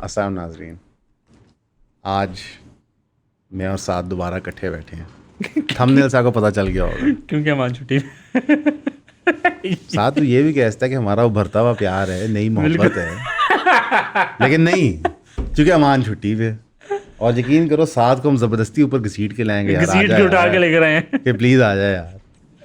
अस्सलाम नाज़रीन, आज मैं और साद दोबारा इकट्ठे बैठे हैं। थंबनेल से आपको पता चल गया होगा। क्योंकि हमारी छुट्टी साद तो ये भी कहता है कि हमारा उभरता हुआ प्यार है, नई मोहब्बत है, लेकिन नहीं, क्योंकि अमान छुट्टी पे। और यकीन करो साद को हम ज़बरदस्ती ऊपर घसीट के लाएंगे यार, घसीट के उठा के लेकर आए हैं कि प्लीज़ आ जाए यार।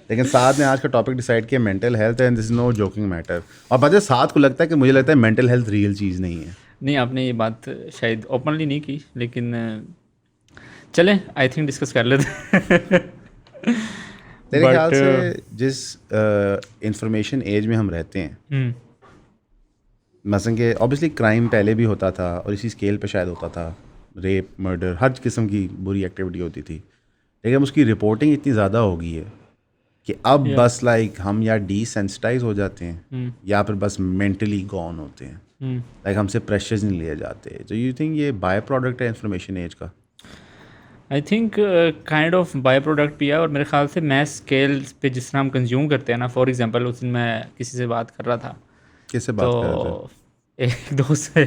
लेकिन साद ने आज का टॉपिक डिसाइड किया mental health and this is no joking matter. और पता है साद को लगता है कि मुझे लगता है मेंटल हेल्थ रियल चीज़ नहीं है। नहीं, आपने ये बात शायद ओपनली नहीं की, लेकिन चलें आई थिंक डिस्कस कर लेते तेरे ख्याल से जिस इंफॉर्मेशन एज में हम रहते हैं, मसलन कि ऑब्वियसली क्राइम पहले भी होता था और इसी स्केल पे शायद होता था, रेप, मर्डर, हर किस्म की बुरी एक्टिविटी होती थी, लेकिन उसकी रिपोर्टिंग इतनी ज़्यादा हो गई है कि अब बस लाइक हम या डीसेंसिटाइज हो जाते हैं या फिर बस मेंटली गॉन होते हैं, लाइक हमसे प्रेशर्स नहीं लिए जाते। तो यू थिंक ये बाय प्रोडक्ट है इंफॉर्मेशन एज का? I think kind of by product भी है, और मेरे ख्याल से मैस स्केल पे जिस तरह हम कंज्यूम करते हैं ना, फॉर एग्जांपल उस दिन मैं किसी से बात कर रहा था, किससे बात कर रहे थे? तो एक दोस्त से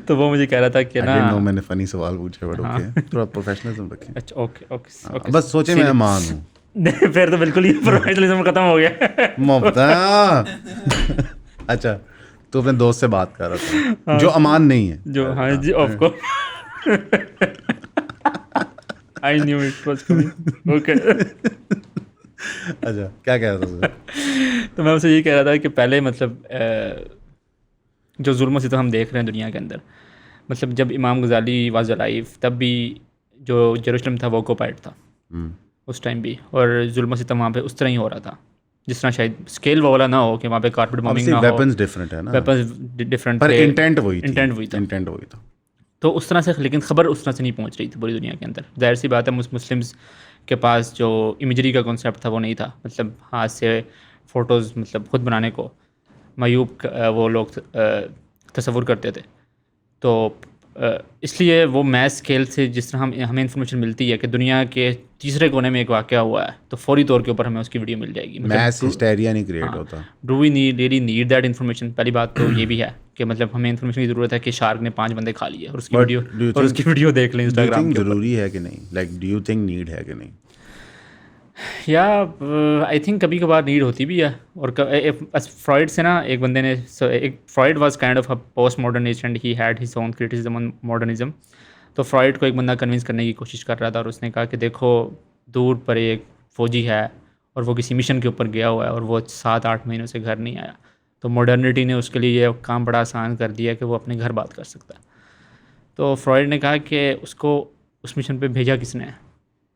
तो वो मुझे कह रहा था कि ना, मैंने फनी सवाल पूछे, बट ओके, थोड़ा प्रोफेशनलिज्म रखें। अच्छा ओके ओके, बस सोचे मैं मान हूँ। नहीं, फिर तो बिल्कुल ही प्रोफेशनलिज्म खत्म हो गया मुफ्ता। अच्छा, तो अपने दोस्त से बात कर रहा था जो अमान नहीं है। जो, हाँ जी, of course I knew it was coming. Okay, अच्छा, क्या कह रहा था? तो मैं उसे ये कह रहा था कि पहले मतलब जो जुल्म सितम हम देख रहे हैं दुनिया के अंदर, मतलब जब इमाम गज़ाली वाज अलाइव तब भी जो जेरूशलम था वो ऑक्युपाइड था उस टाइम भी, और जुल्म सितम वहाँ पे उस तरह ही हो रहा था जिस तरह शायद स्केल वाला ना हो कि वहाँ पे कारपेट बॉम्बिंग ना हो, वेपन्स डिफरेंट है ना, वेपन्स डिफरेंट पर थे, इंटेंट वही थी, इंटेंट वही था। तो उस तरह से, लेकिन खबर उस तरह से नहीं पहुँच रही थी पूरी दुनिया के अंदर। जाहिर सी बात है मुस्लिम्स के पास जो इमेजरी का कॉन्सेप्ट था वो नहीं था, मतलब हाथ से फ़ोटोज़ मतलब खुद बनाने को मयूब वो लोग तसव्वुर करते थे। तो इसलिए वो मैस स्केल से जिस तरह हमें इन्फॉर्मेशन मिलती है कि दुनिया के तीसरे कोने में एक वाक़या हुआ है, तो फौरी तौर के ऊपर हमें उसकी वीडियो मिल जाएगी। मैस हिस्टेरिया नहीं क्रिएट होता। Do we really need that information? पहली बात तो ये भी है कि मतलब हमें इन्फॉर्मेशन की ज़रूरत है कि शार्क ने 5 बंदे खा लिए और उसकी वीडियो देख लें इंस्टाग्राम के ऊपर। ज़रूरी है कि नहीं? Like do you think need है कि नहीं? या आई थिंक कभी कभार नीड होती भी है। और फ्रॉइड से ना एक बंदे ने, एक Freud was kind of a post modernist and he had his own criticism on modernism. तो फ्रॉइड को एक बंदा कन्विंस करने की कोशिश कर रहा था और उसने कहा कि देखो, दूर पर एक फ़ौजी है और वो किसी मिशन के ऊपर गया हुआ है और वो 7-8 महीनों से घर नहीं आया, तो मॉडर्निटी ने उसके लिए ये काम बड़ा आसान कर दिया कि वो अपने घर बात कर सकता है। तो फ्रॉइड ने कहा कि उसको उस मिशन पे भेजा किसने है?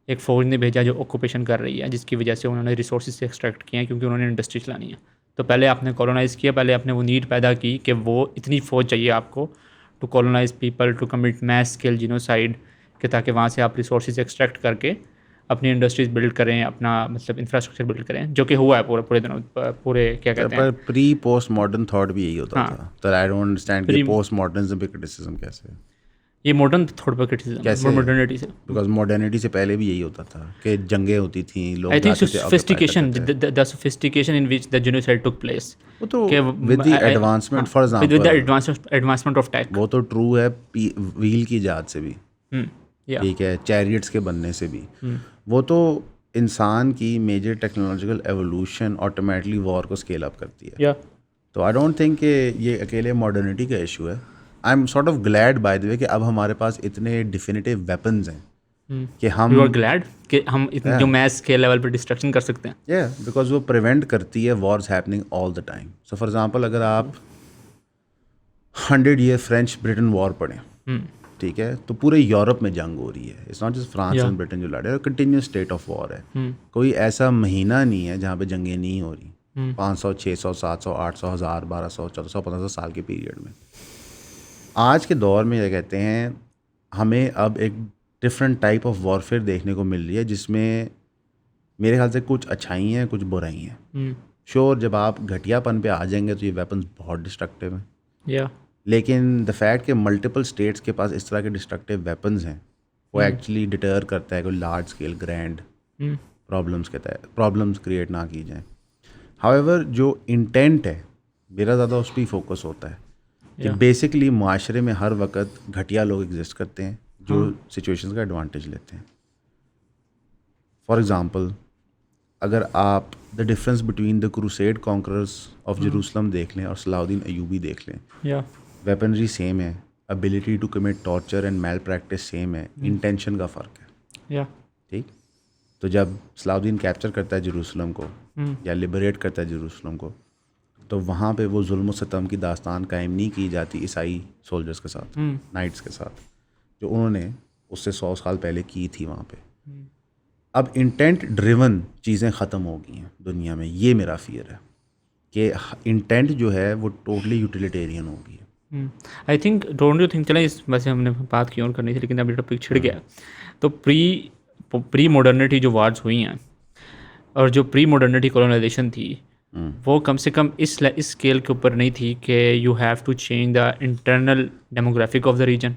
एक फ़ौज ने भेजा जो ऑक्यूपेशन कर रही है, जिसकी वजह से उन्होंने रिसोर्सेज से एक्सट्रैक्ट किए हैं, क्योंकि उन्होंने इंडस्ट्री चलानी है। तो पहले आपने कॉलोनाइज़ किया, पहले आपने वो नीड पैदा की कि वो इतनी फ़ौज चाहिए आपको to colonize people, to commit mass scale genocide, कि ताकि वहाँ से आप रिसोर्सेज एक्सट्रैक्ट करके अपनी इंडस्ट्रीज बिल्ड करें, अपना मतलब इंफ्रास्ट्रक्चर बिल्ड करें, जो कि हुआ है पूरे दिनों, पूरे क्या कहते हैं, पर प्री पोस्ट मॉडर्न थॉट भी यही होता था। तो आई डोंट अंडरस्टैंड कि पोस्ट मॉडर्निज्म पे क्रिटिसिज्म कैसे है? ये मॉडर्न थोड़ा पर क्रिटिसिज्म मॉडर्निटी से, बिकॉज मॉडर्निटी से पहले भी यही होता था कि जंगें होती थी, लोग I think the sophistication in which the genocide took place, वो तो with the advancement, for example with the advancement of tech, वो तो ट्रू है व्हील की इजाद से भी, ठीक है, चैरियट्स के बनने से भी, वो तो इंसान की major technological evolution automatically war को स्केल अप करती है। तो आई डोंट थिंक कि ये अकेले मॉडर्निटी का इशू है। I am sort of glad bye the वे कि अब हमारे पास इतने डिफिनिटिव वेपन्स हैं कि हम, यू आर ग्लैड कि हम इतने जो मैस के लेवल पे डिस्ट्रक्शन कर सकते हैं। बिकॉज वो प्रिवेंट करती है Wars happening all the time. So for example, अगर आप 100 ईयर फ्रेंच ब्रिटेन वॉर पढ़ें, ठीक है, तो पूरे यूरोप में जंग हो रही है। It's not just France and Britain जो लड़ रहे हैं, कंटिन्यूस स्टेट ऑफ वॉर है। कोई ऐसा महीना नहीं है जहाँ पे जंगें नहीं हो रही। 500, 600, 700, 800, 1000, 1200, 1400, 1500 साल के पीरियड में। आज के दौर में क्या कहते हैं, हमें अब एक डिफरेंट टाइप ऑफ वॉरफेयर देखने को मिल रही है, जिसमें मेरे ख्याल से कुछ अच्छाई हैं, कुछ बुराई हैं। श्योर, जब आप घटियापन पे आ जाएंगे तो ये वेपन्स बहुत डिस्ट्रक्टिव हैं, लेकिन द फैक्ट कि मल्टीपल स्टेट्स के पास इस तरह के डिस्ट्रक्टिव वेपन्स हैं, वो एक्चुअली डिटर करता है कोई large scale grand problems create ना की जाएँ। हाउएवर जो इंटेंट है, मेरा ज़्यादा उस पर ही फोकस होता है कि बेसिकली माशरे में हर वक्त घटिया लोग एग्जिस्ट करते हैं जो सिचुएशंस का एडवांटेज लेते हैं. फॉर एग्जांपल, अगर आप the difference between the crusade conquerors of Jerusalem देख लें और सलाहुद्दीन अयूबी देख लें, वेपनरी सेम है, ability to commit torture and malpractice same है, इंटेंशन का फ़र्क है. ठीक. तो जब सलाहुद्दीन कैप्चर करता है जेरूसलम को या लिबरेट करता है जेरूसलम को, तो वहाँ पे वो जुल्म सतम की दास्तान कायम नहीं की जाती ईसाई सोल्जर्स के साथ, नाइट्स के साथ, जो उन्होंने उससे 100 साल पहले की थी वहाँ पे. अब इंटेंट ड्रिवन चीज़ें ख़त्म हो गई हैं दुनिया में. ये मेरा फियर है कि इंटेंट जो है वो टोटली यूटिलिटेरियन हो गई है. I think, don't you think, चलें इस वैसे हमने बात की और करनी थी लेकिन अभी टॉपिक छिड़ गया. तो प्री मॉडर्निटी जो वार्स हुई हैं और जो प्री मॉडर्निटी कॉलोनाइजेशन थी, वो कम से कम इस स्केल के ऊपर नहीं थी कि you have to change the internal demographic of the region.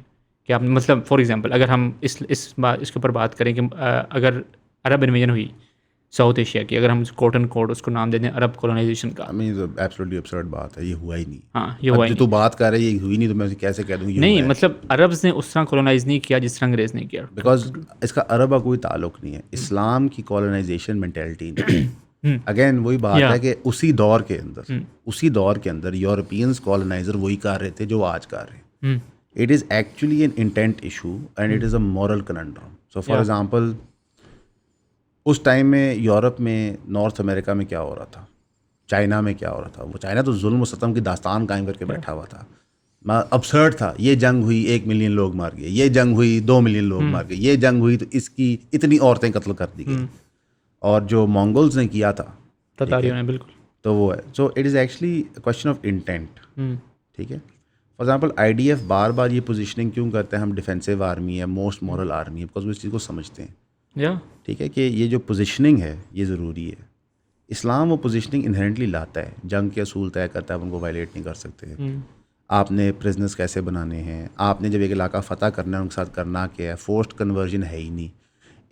कि आप मतलब फॉर एग्जांपल अगर हम इसके ऊपर बात करें कि अगर अरब इन्वेजन हुई साउथ एशिया की, अगर हम कॉटन कोड उसको नाम दे दें अरब कॉलोनाइजेशन का, आई मीन एब्सोल्युटली अब्सर्ड बात है, ये हुआ ही नहीं. हाँ, ये हुआ ही नहीं. तो बात कर रहे हैं ये हुई नहीं, तो मैं कैसे कह दूँ नहीं, मतलब अरब्स ने उस तरह कॉलोनाइज नहीं किया जिस तरह अंग्रेज ने किया. बिकॉज इसका अरब का कोई ताल्लुक नहीं है. इस्लाम की कॉलोनाइजेशन मेंटेलिटी नहीं. अगेन वही बात है कि उसी दौर के अंदर यूरोपियंस कॉलोनाइजर वही कर रहे थे जो आज कर रहे हैं. It is actually an intent issue and it is a moral conundrum. So for example, उस टाइम में यूरोप में, नॉर्थ अमेरिका में क्या हो रहा था, चाइना में क्या हो रहा था. वो चाइना तो जुल्म और सितम की दास्तान कायम करके बैठा हुआ था. अबसर्ड था. ये जंग हुई 1 मिलियन लोग मार गए, ये जंग हुई 2 मिलियन लोग मार गए, ये जंग हुई तो इसकी इतनी औरतें कत्ल कर दी गई. और जो मंगोल्स ने किया था, ततारियों ने, बिल्कुल, तो वो है. So it is actually question of intent. ठीक है. फॉर एग्जाम्पल, IDF बार बार ये पोजीशनिंग क्यों करते हैं, हम डिफेंसिव आर्मी है, मोस्ट मॉरल आर्मी है, बिकॉज वो इस चीज़ को समझते हैं. ठीक है कि ये जो पोजीशनिंग है ये ज़रूरी है. इस्लाम वो पोजीशनिंग इनहेरेंटली लाता है. जंग के असूल तय करता है, उनको वायलेट नहीं कर सकते. आपने प्रिजनर्स कैसे बनाने हैं, आपने जब एक इलाका फ़तह करना है उनके साथ करना क्या है. फोर्स्ड कन्वर्जन है ही नहीं.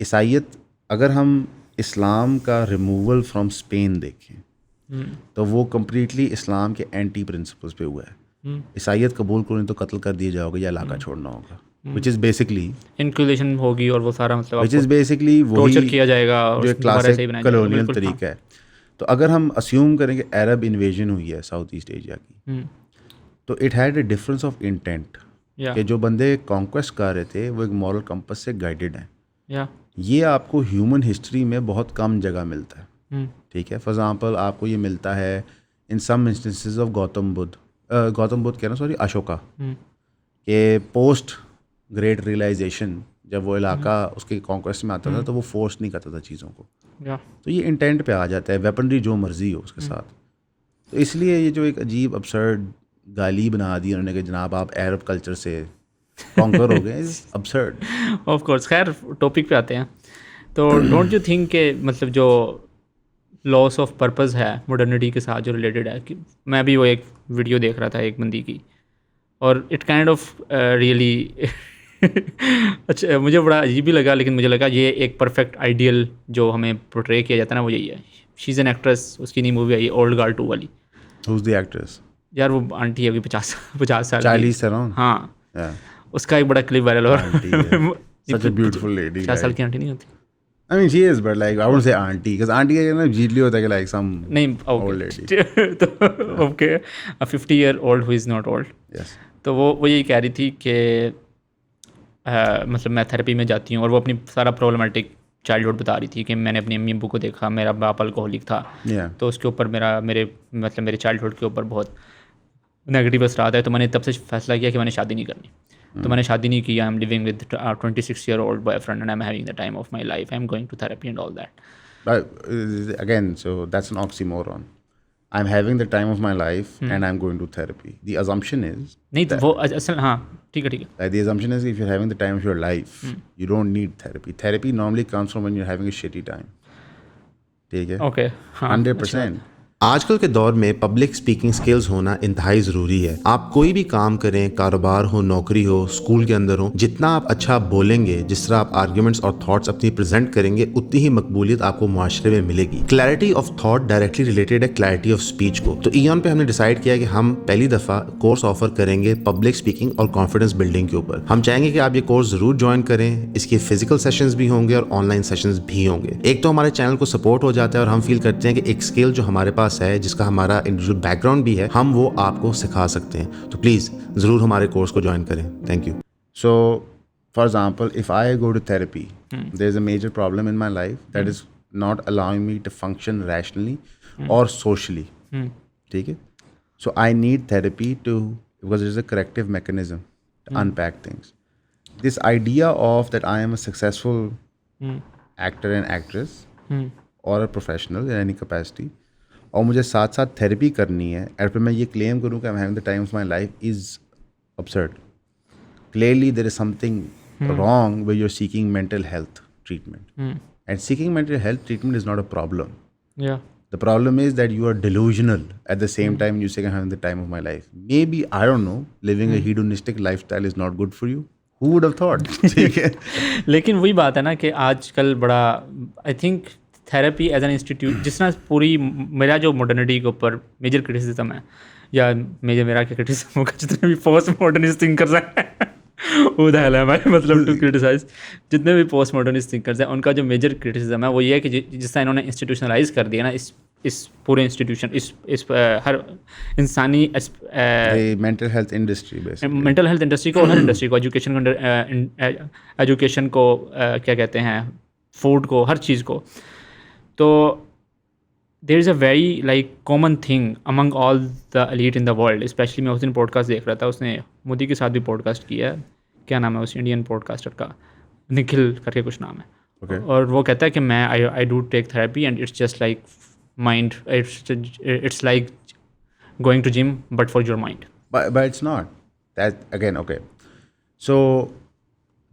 ईसाइयत, अगर हम इस्लाम का रिमूवल फ्रॉम स्पेन देखें तो वो कम्प्लीटली इस्लाम के एंटी प्रिंसिपल्स पे हुआ है. ईसाइयत कबूल करें तो कत्ल कर दिए जाओगे या इलाका छोड़ना होगा, विच इज़ बेसिकली इंक्विजिशन होगी और वो सारा मतलब विच इज़ बेसिकली टॉर्चर किया जाएगा और जो क्लासिक कॉलोनियल तरीका है. तो अगर हम अस्यूम करें कि अरब इन्वेजन हुई है साउथ ईस्ट एशिया की, तो it had a difference of intent कि जो बंदे कॉन्क्वेस्ट कर रहे थे वो एक मॉरल कंपस से गाइडेड हैं. ये आपको ह्यूमन हिस्ट्री में बहुत कम जगह मिलता है. ठीक है. फॉर एग्जांपल, आपको ये मिलता है इन some instances of Gautam Buddha कहना सॉरी अशोका के पोस्ट ग्रेट रियलाइजेशन, जब वो इलाका उसके कॉन्क्वेस्ट में आता था तो वो फोर्स नहीं करता था चीज़ों को. तो ये इंटेंट पे आ जाता है, वेपनरी जो मर्जी हो उसके साथ. तो इसलिए ये जो एक अजीब अब्सर्ड गाली बना दी उन्होंने कि जनाब आप अरब कल्चर से कॉन्कर हो गए, अब्सर्ड. Of course. खैर, टॉपिक पे आते हैं. तो डोंट यू थिंक के मतलब जो लॉस ऑफ पर्पस है मॉडर्निटी के साथ जो रिलेटेड है, कि मैं भी वो एक वीडियो देख रहा था एक बंदी की, और इट काइंड ऑफ रियली अच्छा, मुझे बड़ा अजीब भी लगा, लेकिन मुझे लगा ये एक परफेक्ट आइडियल जो हमें पोर्ट्रे किया जाता है ना, वो यही है. शी इज़ एन एक्ट्रेस, उसकी नई मूवी आई ओल्ड गर्ल 2 वाली. Who's the actress? यार वो आंटी है अभी 50 साल. 40 around? हाँ. उसका एक बड़ा क्लिप वायरल हो रहा है. Such a beautiful lady. 50 साल की आंटी नहीं होती. I mean, she is, but like I wouldn't say auntie, because auntie का ना जीतली होता है कि like some नहीं, old lady. तो okay, a 50-year-old who is not old. Yes. तो वो यही कह रही थी कि मतलब मैं थेरेपी में जाती हूँ, और वो अपनी सारा प्रॉब्लमेटिक चाइल्डहुड बता रही थी कि मैंने अपनी अम्मी अब्बू को देखा, मेरा बाप अल्कोहलिक था. तो उसके ऊपर मेरे चाइल्डहुड के ऊपर बहुत नेगेटिव असरात है. तो मैंने तब से फैसला किया कि मैंने शादी नहीं करनी. तो मैंने शादी नहीं की. I am living with 26-year-old boyfriend and I am having the time of my life. I am going to therapy and all that. Again, so that's an oxymoron. I'm having the time of my life and I'm going to therapy. The assumption is नहीं तो वो असल, हाँ ठीक है. The assumption is if you're having the time of your life, you don't need therapy. Therapy normally comes from when you're having a shitty time. ठीक है. Okay. 100%. आजकल के दौर में पब्लिक स्पीकिंग स्किल्स होना इंतहाई ज़रूरी है। आप कोई भी काम करें, कारोबार हो, नौकरी हो, स्कूल के अंदर हो, जितना आप अच्छा बोलेंगे, जिस तरह आप आर्ग्यूमेंट्स और थॉट्स अपनी प्रेजेंट करेंगे, उतनी ही मकबूलियत आपको मुआशरे में मिलेगी। Clarity of thought directly related है क्लैरिटी ऑफ स्पीच को। तो ईऑन पे हमने डिसाइड किया कि हम पहली दफ़ा कोर्स ऑफर करेंगे पब्लिक स्पीकिंग और कॉन्फिडेंस बिल्डिंग के ऊपर। हम चाहेंगे कि आप ये कोर्स ज़रूर ज्वाइन करें। इसके फिजिकल सेशंस भी होंगे और ऑनलाइन सेशंस भी होंगे। एक तो हमारे चैनल को सपोर्ट हो जाता है और हम फील करते हैं कि एक स्किल जो हमारे पास है, जिसका हमारा इंडिविजुअल बैकग्राउंड भी है, हम वो आपको सिखा सकते हैं। तो प्लीज़ ज़रूर हमारे कोर्स को ज्वाइन करें। Thank you. So for example, if I go to therapy, there is a major problem in my life that is not allowing me to function rationally और सोशली। ठीक है, so I need therapy to, because it is a corrective mechanism to unpack things. This idea of that I am a successful actor and actress or a professional in any capacity, और मुझे साथ साथ therapy करनी है और फिर मैं ये क्लेम करूँ कि आई am having the time of my life is absurd. Clearly there is something wrong where you're seeking mental health treatment. And seeking mental health treatment is not a problem. Yeah. The problem is that you are delusional at the same time you say I'm having the time of my life. Maybe, I don't know, living a hedonistic lifestyle is not good for you. Who would have thought? ठीक है। लेकिन वही बात है ना कि आजकल बड़ा I think therapy as an institute, जिस तरह पूरी मेरा जो मॉडर्निटी के ऊपर मेजर क्रिटिसिज्म है, या मेरा क्या क्रिटिसिज्म होगा, जितने भी पोस्ट मॉडर्निस्ट थिंकर्स हैं वो द हेल एम आई, मतलब टू क्रिटिसाइज, जितने भी पोस्ट मॉडर्निस्ट थिंकर्स हैं उनका जो मेजर क्रिटिसिज्म है वो ये है कि जिस तरह इन्होंने इंस्टीट्यूशनलाइज कर दिया ना इस पूरे इंस्टीट्यूशन, इस हर इंसानी mental health industry, mental health industry को, हर इंडस्ट्री को, एजुकेशन को, एजुकेशन को, क्या कहते हैं, फूड को, हर चीज़ को। तो there is a very like common thing among all the elite in the world. Specially मैं उस दिन पॉडकास्ट देख रहा था, उसने मोदी के साथ भी पॉडकास्ट किया है, क्या नाम है उस इंडियन पॉडकास्टर का, निखिल करके कुछ नाम है। Okay. और वो कहता है कि मैं I do take therapy and it's just like mind, it's like going to gym but for your mind. But it's not that, again. Okay, so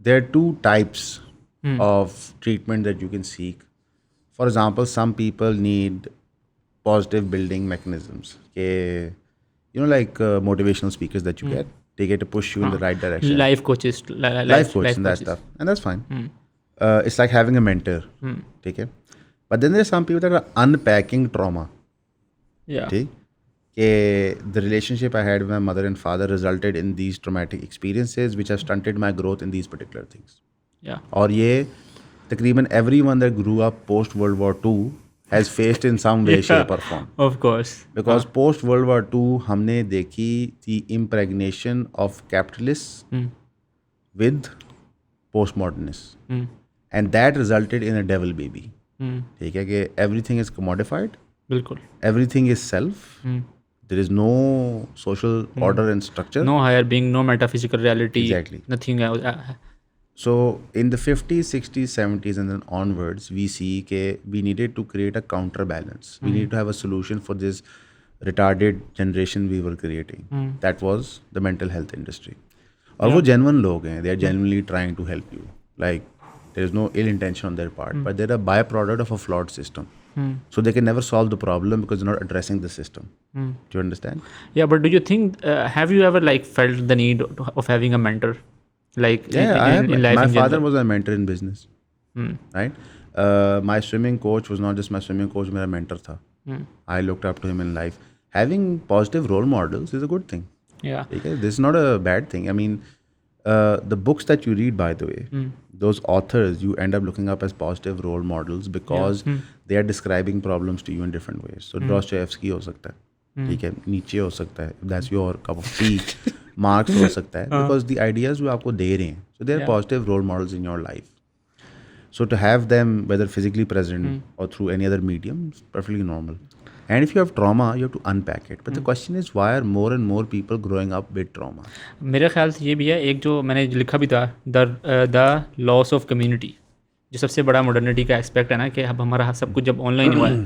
there are two types of treatment that you can seek. For example, some people need positive building mechanisms, like motivational speakers that you get, they get to push you in the right direction, life coaches, life coaches and that stuff, and that's fine. It's like having a mentor. Okay. But then there are some people that are unpacking trauma. Yeah. ठीक, the relationship I had with my mother and father resulted in these traumatic experiences which have stunted my growth in these particular things. Yeah. और ये तकरीबन everyone that grew up post World War II has faced in some way, shape or form. Of course. Because post World War II हमने देखी the impregnation of capitalists with postmodernists. And that resulted in a devil baby. ठीक है, कि everything is commodified, बिल्कुल, everything is self, there is no social order and structure, no higher being, no metaphysical reality, exactly, nothing. So in the 50s 60s 70s and then onwards we see के we needed to create a counterbalance. We need to have a solution for this retarded generation we were creating. That was the mental health industry. और वो genuine लोग हैं, they are genuinely trying to help you, like there is no ill intention on their part, but they're a byproduct of a flawed system. So they can never solve the problem because they're not addressing the system. Do you understand? Yeah, but do you think, have you ever like felt the need of having a mentor? Like in life my in father general? was a mentor in business. Right? My swimming coach was not just my swimming coach, मेरा mentor था. I looked up to him in life. Having positive role models is a good thing. Yeah. Okay? This is not a bad thing. I mean, the books that you read, by the way, those authors you end up looking up as positive role models because they are describing problems to you in different ways. So Dostoevsky हो सकता है, ठीक है, नीचे हो सकता है, that's your cup of tea, Marx हो सकता है, because the ideas वो आपको दे रहे हैं, so they are positive role models in your life. So to have them, whether physically present or through any other medium, is perfectly normal. And if you have trauma, you have to unpack it. But the question is, why are more and more people growing up with trauma? मेरे ख्याल से ये भी है, एक जो मैंने लिखा भी था, द लॉस ऑफ कम्युनिटी, जो सबसे बड़ा मॉडर्निटी का एस्पेक्ट है ना, कि अब हमारा सब कुछ जब ऑनलाइन हुआ है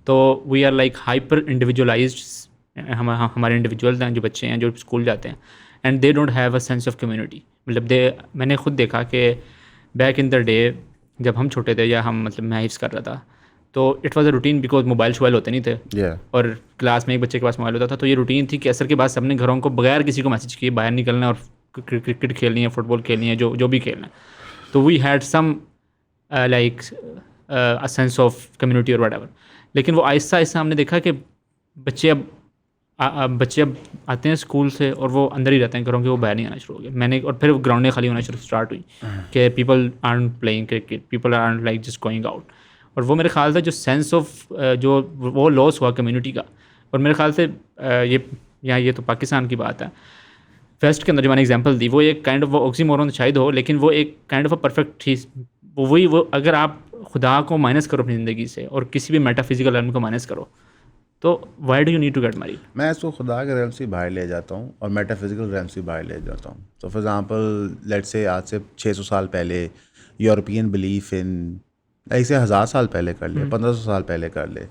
तो we are like hyper individualized. हमारे इंडिविजुअल्स हैं, जो बच्चे हैं जो स्कूल जाते हैं, and they don't have a sense of community. मतलब मैंने खुद देखा कि बैक इन द डे जब हम छोटे थे, या हम, मतलब मैं हिफ्स कर रहा था, तो it was a routine because mobile शोबाइल होते नहीं थे Yeah. और क्लास में एक बच्चे के पास मोबाइल होता था, तो ये रूटीन थी कि असर के बाद सबने घरों को बगैर किसी को मैसेज किए बाहर निकलना और क्रिकेट खेलनी है, फुटबॉल खेलनी है, जो भी खेलना है. तो we had some like a sense of community और वट. लेकिन वो आहिस्ता आहिस्ता हमने देखा कि बच्चे अब आते हैं स्कूल से और वो अंदर ही रहते हैं घरों के, वो बाहर नहीं आना शुरू हो गए. और फिर ग्राउंडें खाली होना स्टार्ट हुई कि पीपल आर्न प्लेइंग क्रिकेट, पीपल आर्न लाइक जस्ट गोइंग आउट. और वो मेरे ख्याल से जो सेंस ऑफ जो वो लॉस हुआ कम्युनिटी का, और मेरे ख्याल से ये तो पाकिस्तान की बात है, वेस्ट के अंदर जो मैंने एग्जांपल दी वो एक काइंड ऑफ वो ऑक्सीमोरन शायद हो, लेकिन वो एक काइंड ऑफ अ परफेक्ट चीज़ वो अगर आप खुदा को माइनस करो अपनी ज़िंदगी से और किसी भी मेटाफिजिकल एलिमेंट को माइनस करो, तो why do you need to get married. मैं इसको खुदा के रेम से बाहर ले जाता हूँ और मेटाफिजिकल रेम से बाहर ले जाता हूँ. सो फॉर एग्जांपल लेट्स से आज से 600 साल पहले यूरोपियन बिलीफ इन, ऐसे 1000 साल पहले कर ले, 1500 साल पहले कर ले,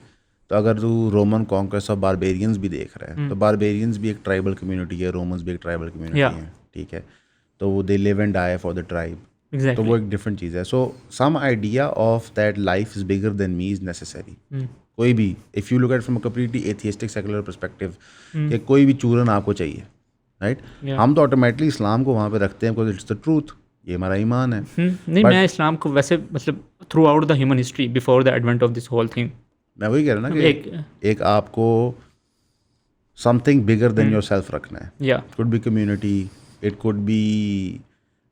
तो अगर तू रोमन कॉन्क्वेस्ट ऑफ बारबेरियंस भी देख रहा है, तो बारबेरियंस भी एक ट्राइबल कम्युनिटी है, रोमन्स भी एक ट्राइबल कम्युनिटी है, ठीक है. तो वो they live and die for the tribe. तो वो एक डिफरेंट चीज़ है. So some idea of that life is bigger than me is necessary. कोई भी if you look at from a completely atheistic secular perspective कि कोई भी चूरन आपको चाहिए, राइट. हम तो ऑटोमेटिकली इस्लाम को वहाँ पे रखते हैं बिकॉज इट्स द ट्रूथ, ये हमारा ईमान है. नहीं, मैं इस्लाम को वैसे मतलब throughout the human history before the advent of this whole thing, मैं वही कह रहा हूँ ना कि एक आपको something bigger than yourself रखना है. या it could be community, it could be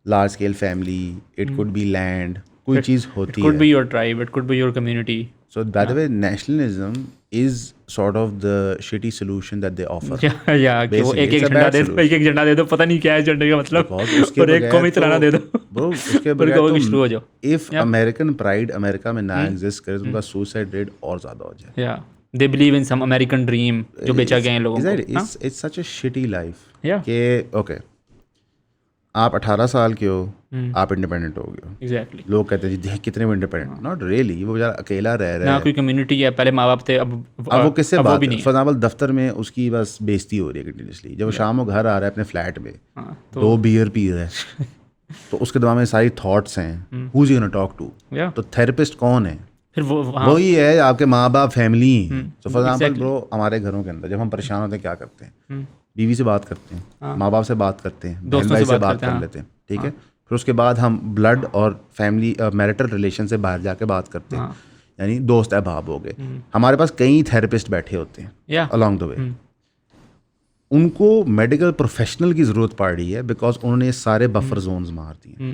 large scale family, it could be land, कोई चीज़ होती है. could be your tribe, it could be your community. So by the way, nationalism is sort of the shitty solution that they offer. या कि वो Basically, एक it's a bad एक झंडा दे दो, पता नहीं क्या है झंडे का मतलब, Because उसके और एक बगैर कौमी चलाना दे दो bro, उसके और बगैर कहोगे तो शुरू हो जाओ. if American pride अमेरिका में ना एग्जिस्ट करे तो उनका suicide rate और ज़्यादा हो जाए. या they believe in some American dream जो बेचा गया है लोगों को. It's such a shitty life. Yeah. कि okay, आप 18 साल के हो, आप इंडिपेंडेंट हो गए हो. एग्जैक्टली. लोग कहते हैं जी देख कितने वो इंडिपेंडेंट. नॉट रियली, वो बेचारा अकेला रह रहा ना है. कोई कम्युनिटी है, पहले माँ बाप थे, अब वो किससे अब बात भी है. नहीं. फॉर एग्जाम्पल दफ्तर में उसकी बस बेइज्जती हो रही है कंटिन्यूसली. जब वो शाम को घर आ रहा है अपने फ्लैट में, हाँ, 2 बियर पी रहा है, तो उसके दिमाग में सारी थॉट्स हैं, who is gonna talk to. या तो थेरेपिस्ट कौन है? फिर वो वही है आपके माँ बाप, फैमिली. तो फॉर एग्जाम्पल ब्रो, हमारे घरों के अंदर जब हम परेशान होते हैं क्या करते हैं? बीवी से बात करते हैं, माँ बाप से बात करते हैं, बहन भाई से बात कर लेते हैं, ठीक है. फिर उसके बाद हम ब्लड और फैमिली मैरिटल रिलेशन से बाहर जाके बात करते हैं, यानी दोस्त अहबाब हो गए. हमारे पास कई थेरेपिस्ट बैठे होते हैं अलॉन्ग द वे. उनको मेडिकल प्रोफेशनल की ज़रूरत पड़ रही है बिकॉज उन्होंने ये सारे बफर जोन्स मार दिए.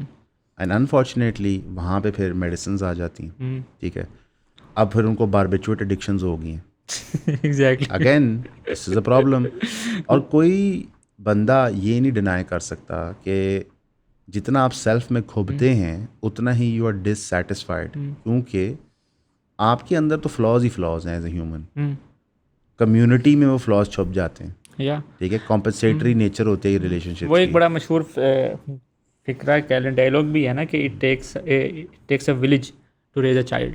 एंड अनफॉर्चुनेटली वहाँ पे फिर मेडिसिन आ जाती हैं, ठीक है. अब फिर उनको बारबेचुएट एडिक्शंस हो गई हैं. Exactly. Again this is a problem. और कोई बंदा ये नहीं डिनाई कर सकता कि जितना आप सेल्फ में खुबते हैं उतना ही यू आर डिससेटिस्फाइड, क्योंकि आपके अंदर तो फ्लॉज ही फ्लॉज हैं एज ए ह्यूमन. कम्युनिटी में वो फ्लॉज छुप जाते हैं, या ठीक है. कॉम्पनसेटरी नेचर होती है रिलेशनशिप. वो एक बड़ा मशहूर फिक्रा कैलेंडर डायलॉग भी है ना कि it takes a village to raise a child.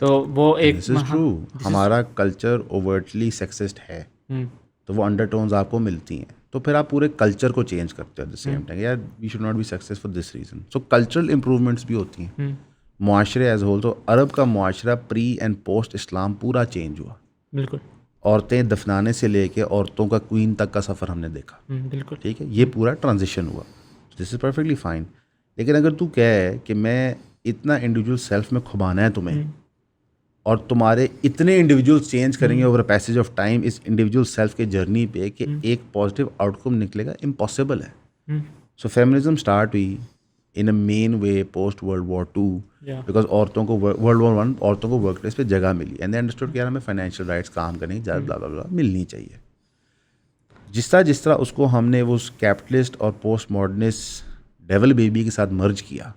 तो वो एक दिस इज ट्रू. हमारा कल्चर ओवर्टली सेक्सिस्ट है, तो वो अंडरटोन्स आपको मिलती हैं. तो फिर आप पूरे कल्चर को चेंज करते हो एट द सेम टाइम. यार we should not be success for this reason. So cultural improvements भी होती हैं मुआशरे एज होल. तो अरब का मुआशरा प्री एंड पोस्ट इस्लाम पूरा चेंज हुआ. बिल्कुल. औरतें दफनाने से लेके औरतों का क्वीन तक का सफ़र हमने देखा, बिल्कुल. ठीक है. ये पूरा ट्रांजिशन हुआ. This is perfectly fine. लेकिन अगर तू कहे कि मैं इतना इंडिविजुअल सेल्फ में खुबाना है तुम्हें, और तुम्हारे इतने इंडिविजुअल्स चेंज करेंगे ओवर पैसेज ऑफ टाइम इस इंडिविजुअल सेल्फ के जर्नी पे कि एक पॉजिटिव आउटकम निकलेगा, इम्पॉसिबल है. सो फेमिनिज्म स्टार्ट हुई in a main way post world war 2 because औरतों को वर्ल्ड वॉर 1 औरतों को वर्क प्लेस पे जगह मिली एंड दे अंडरस्टूड कि यार हमें फाइनेंशियल राइट्स काम करने की इजाज़त ब्ला ब्ला ब्ला मिलनी चाहिए. जिस तरह उसको हमने वो कैपिटलिस्ट और पोस्ट मॉडर्निस्ट डेवल बेबी के साथ मर्ज किया,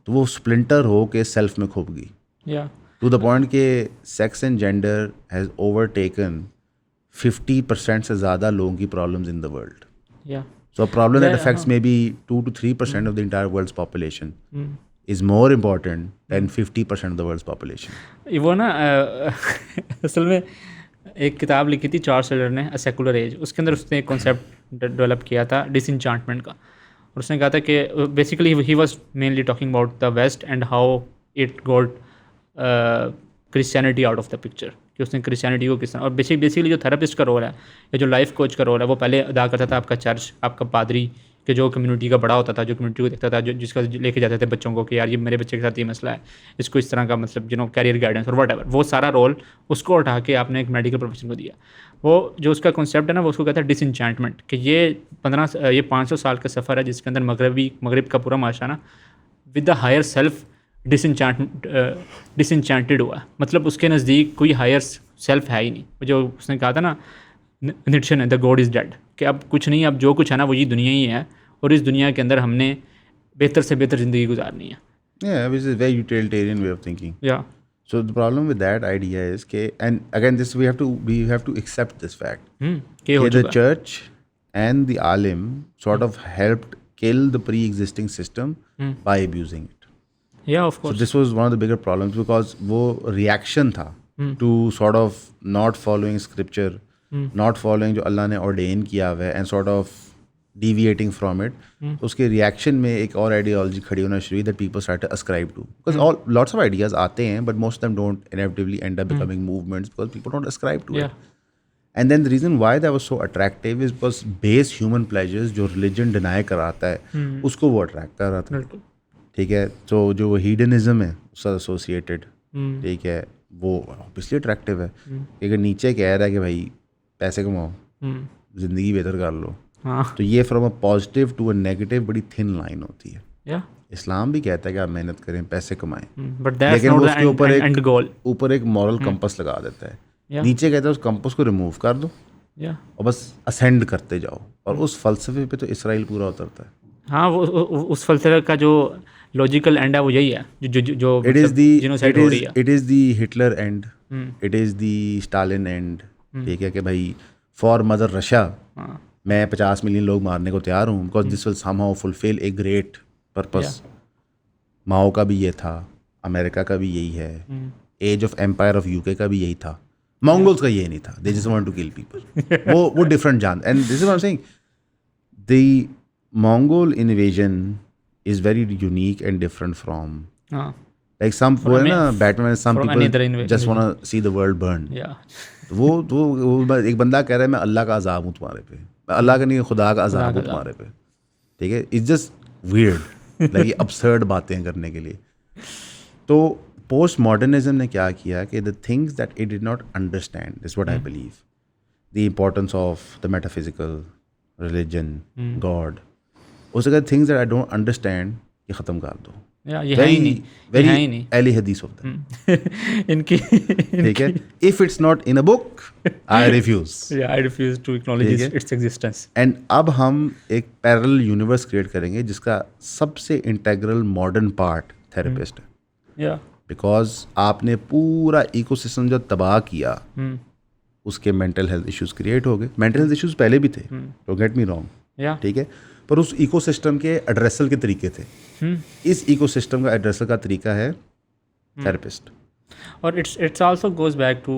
तो वो स्प्लिंटर हो के सेल्फ में खुब गई. टू द पॉइंट के sex and gender has overtaken 50% से ज़्यादा लोगों की problems in the world. So a problem that affects maybe 2 to 3% of the entire world's population is more important than 50% of the world's population. वो ना असल में एक किताब लिखी थी चार्ल्स टेलर ने, अ सेकुलर एज. उसके अंदर उसने एक कॉन्सेप्ट डेवलप किया था डिसइंचांटमेंट का. और उसने कहा था कि basically he was mainly talking about the west and how it got Christianity out of the picture, कि उसने क्रिश्चियनिटी को किस तरह, और बेसिकली जो थेरेपिस्ट का रोल है या जो लाइफ कोच का रोल है वो पहले अदा करता था आपका चर्च, आपका पादरी, कि जो कम्युनिटी का बड़ा होता था, जो कम्युनिटी को देखता था, जो जिसका लेके जाते थे बच्चों को कि यार ये मेरे बच्चे के साथ ये मसला है, इसको इस तरह का मतलब कैरियर गाइडेंस और वट वो सारा रोल उसको उठा के आपने एक मेडिकल प्रोफेशन को दिया। वो जो उसका कॉन्सेप्ट है ना वो उसको कहता है डिसइंचेंटमेंट, कि ये 500 साल का सफ़र है जिसके अंदर मगरब का पूरा माशरा ना विद द हायर सेल्फ डिसइंचेंटेड हुआ, मतलब उसके नज़दीक कोई हायर सेल्फ है ही नहीं। जो उसने कहा था ना निट्शे ने, द गॉड इज़ डेड, कि अब कुछ नहीं, अब जो कुछ है ना वो ये दुनिया ही है, और इस दुनिया के अंदर हमने बेहतर से बेहतर ज़िंदगी गुजारनी है। Yeah, which is a very utilitarian way of thinking. या So the problem with that idea is and again this we have to accept this fact. कि हो The चुका church and the alim sort of helped kill the pre-existing system by abusing it. या of So course. this was one of the bigger problems because वो reaction था to sort of not following scripture, not following जो अल्लाह ने ordain किया हुआ है and sort of deviating from it. तो उसके reaction में एक और ideology खड़ी होना शुरू हुई that people start to ascribe to. Because lots of ideas आते हैं but most of them don't inevitably end up becoming movements because people don't ascribe to या it. And then the reason why that was so attractive is because base human pleasures जो religion deny कराता है उसको वो attract कर रहा था. बिल्कुल। ठीक है, तो जो hedonism है उससे associated, ठीक है, वो obviously attractive है. अगर नीचे कह रहा है कि भाई पैसे कमाओ, ज़िंदगी बेहतर कर लो, हाँ तो ये from a positive to a negative बड़ी थिन लाइन होती है. या इस्लाम भी कहता है कि आप मेहनत करें, पैसे कमाएं, बट दैट्स लेकिन नॉट वो द उसके ऊपर एक मॉरल कंपस लगा देता है. Yeah. नीचे कहता है उस कंपस को रिमूव कर दो या और बस असेंड करते जाओ, और उस फलसफे पे तो इसराइल पूरा उतरता है. हाँ वो उस फलसफे का जो लॉजिकल एंड है वो यही है जो इट इज़ genocide हो रही है। It is the Hitler and, it is the Stalin and. ठीक है कि भाई फॉर मदर रशिया हाँ मैं 50 मिलियन लोग मारने को तैयार हूँ because this will somehow fulfil a great purpose. Mao का भी ये था, अमेरिका का भी यही है, age of empire of UK का भी यही था, मंगोल्स का ये नहीं था, they just want to kill people. वो डिफरेंट जान. And this is what I am saying, the Mongol invasion is very unique and different from हाँ लाइक सम वो है ना Batman, some from any other people just want to see the world burn. या वो एक बंदा कह रहा है मैं अल्लाह का अजाब हूँ तुम्हारे पे, मैं अल्लाह का नहीं खुदा का अजाब हूँ तुम्हारे पे. ठीक है, it's just weird like absurd बातें करने के लिए. तो पोस्ट मॉडर्निज्म ने क्या किया कि the things that it did not understand, this what I believe, the importance of the metaphysical, religion, God, उससे कहते things that I don't understand ये ख़त्म कर दो. या ये है ही नहीं, ये है ही नहीं एली हदीस ऑफ दैट. इनकी ठीक है, if it's not in a book I refuse. या I refuse to acknowledge its existence. And अब हम एक पैरेलल यूनिवर्स क्रिएट करेंगे जिसका सबसे इंटेग्रल मॉडर्न पार्ट थेरेपिस्ट है. या बिकॉज आपने पूरा इकोसिस्टम जो तबाह किया उसके मेंटल हेल्थ इश्यूज क्रिएट हो गए. मेंटल हेल्थ इश्यूज पहले भी थे, डोंट गेट मी रॉन्ग, या ठीक है, पर उस इकोसिस्टम के एड्रेसल के तरीके थे. इस इकोसिस्टम का एड्रेसल का तरीका है थेरेपिस्ट. और it's also goes back to